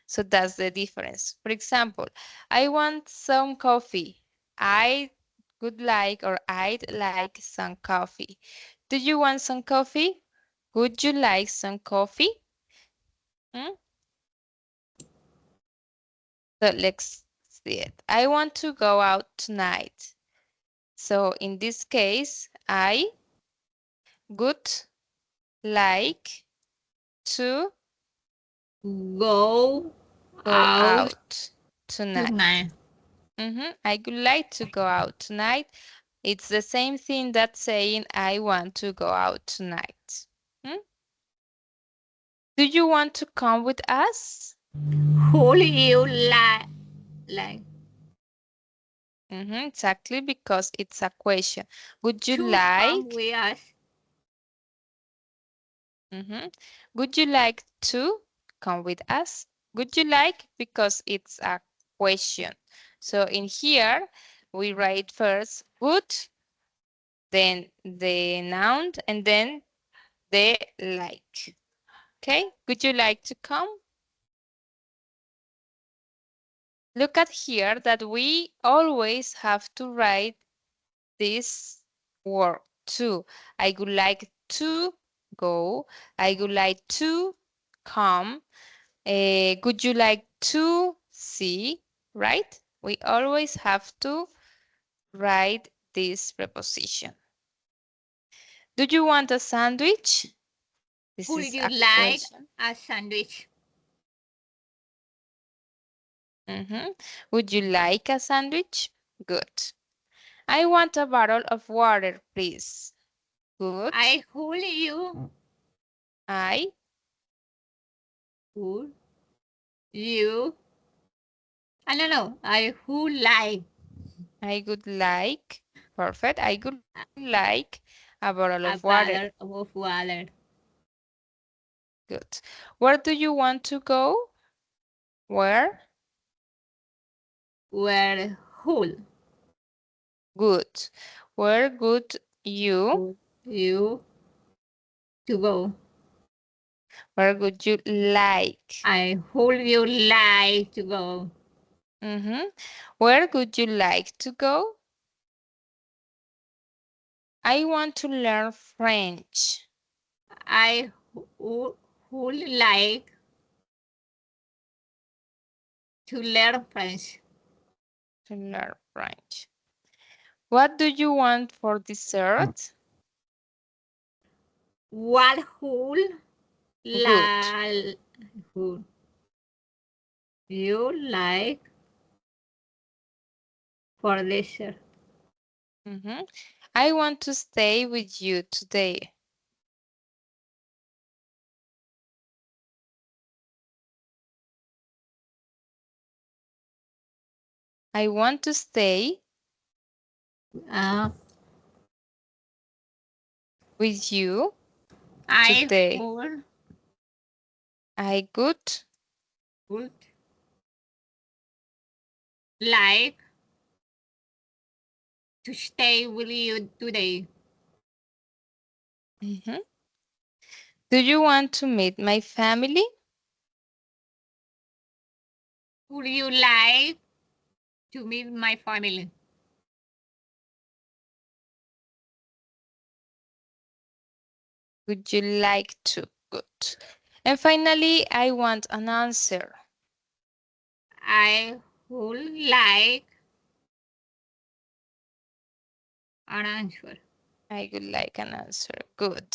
So that's the difference. For example, I want some coffee. I would like or I'd like some coffee. Do you want some coffee? Would you like some coffee? Hmm? So let's see it. I want to go out tonight. So in this case, I would like to Go go out out tonight. tonight. I would like to go out tonight. It's the same thing that saying I want to go out tonight. Hmm? Do you want to come with us? Who you like Exactly, because it's a question. Would you to come like? with us? Would you like to come with us? Would you like? Because it's a question. So in here, we write first would, then the noun, and then the like. Okay, would you like to come? Look at here that we always have to write this word to. I would like to go. I would like to come. Would you like to see? Right? We always have to write this preposition. Do you want a sandwich? This Would is you a like question. a sandwich? Would you like a sandwich? Good. I want a bottle of water, please. Good. I would you I would you I don't know. I would like would like, perfect. I would like a bottle of a water. bottle of water. Good. Where do you want to go? Where? Where would Good. Where would you? you to go? Where would you like? I would you like to go? Where would you like to go? I want to learn French. I would like to learn French. To learn French. What do you want for dessert? What would Good. would you like for dessert? I want to stay with you today. I want to stay Uh, with you I today. would I would like to stay with you today. Mhm. Do you want to meet my family? Would you like to meet my family? Would you like to? Good. And finally, I want an answer. I would like an answer. I would like an answer. Good.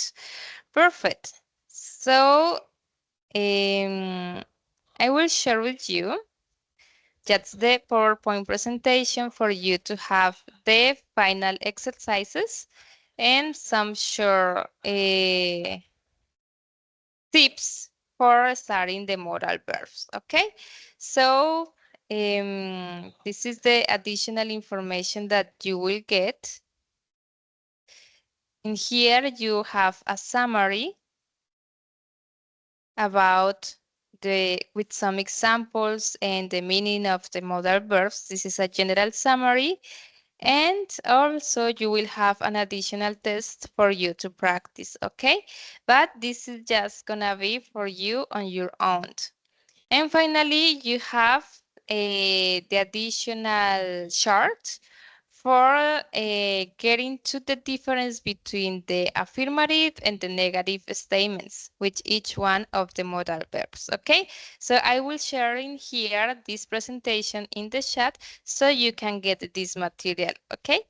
Perfect. So, I will share with you just the PowerPoint presentation for you to have the final exercises and some short tips for starting the modal verbs. Okay, so this is the additional information that you will get. In here, you have a summary about with some examples and the meaning of the modal verbs. This is a general summary. And also you will have an additional test for you to practice, okay? But this is just gonna be for you on your own. And finally, you have the additional chart for getting to the difference between the affirmative and the negative statements with each one of the modal verbs, okay? So I will share in here this presentation in the chat so you can get this material, okay?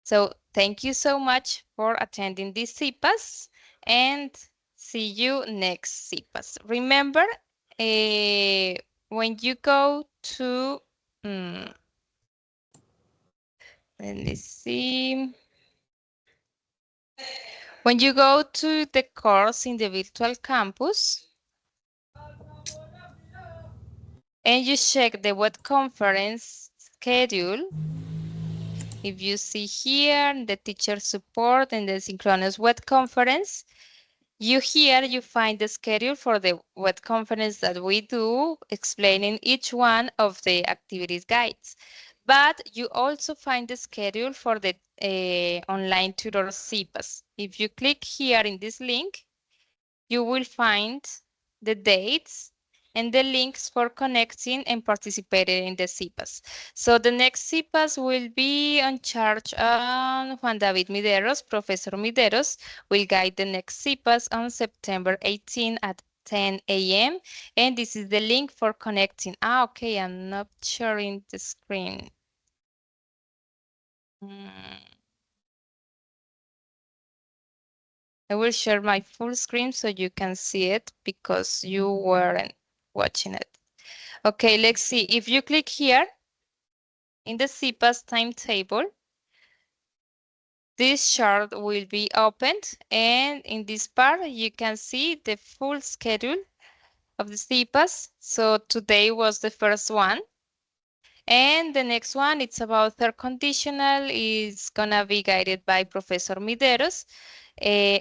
So thank you so much for attending this CIPAS and see you next CIPAS. Remember, when you go to, let me see, when you go to the course in the virtual campus and you check the web conference schedule, if you see here the teacher support and the synchronous web conference, you find the schedule for the web conference that we do, explaining each one of the activities guides. But you also find the schedule for the online tutor CIPAS. If you click here in this link, you will find the dates and the links for connecting and participating in the CIPAS. So the next CIPAS will be on charge on Juan David Mideros. Professor Mideros will guide the next CIPAS on September 18 at 10 a.m. And this is the link for connecting. Okay, I'm not sharing the screen. I will share my full screen so you can see it because you weren't watching it. Okay, let's see. If you click here in the CIPAS timetable, this chart will be opened, and in this part you can see the full schedule of the CIPAS. So today was the first one. And the next one, it's about third conditional, is gonna be guided by Professor Mideros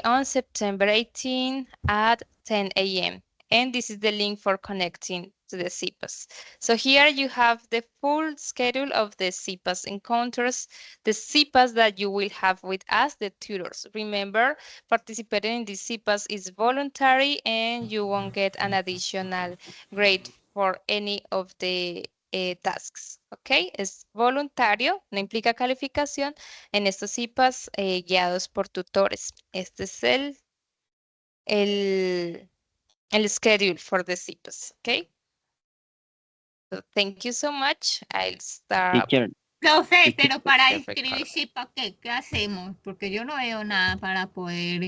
on September 18 at 10 a.m. And this is the link for connecting to the CIPAS. So here you have the full schedule of the CIPAS encounters, the CIPAS that you will have with us, the tutors. Remember, participating in the CIPAS is voluntary and you won't get an additional grade for any of the tasks, ¿ok? Es voluntario, no implica calificación en estos CIPAS guiados por tutores. Este es el schedule for the CIPAS, ¿ok? So thank you so much. I'll start. Teacher, Profe, pero para Perfecto. escribir CIPAS, ¿qué hacemos? Porque yo no veo nada para poder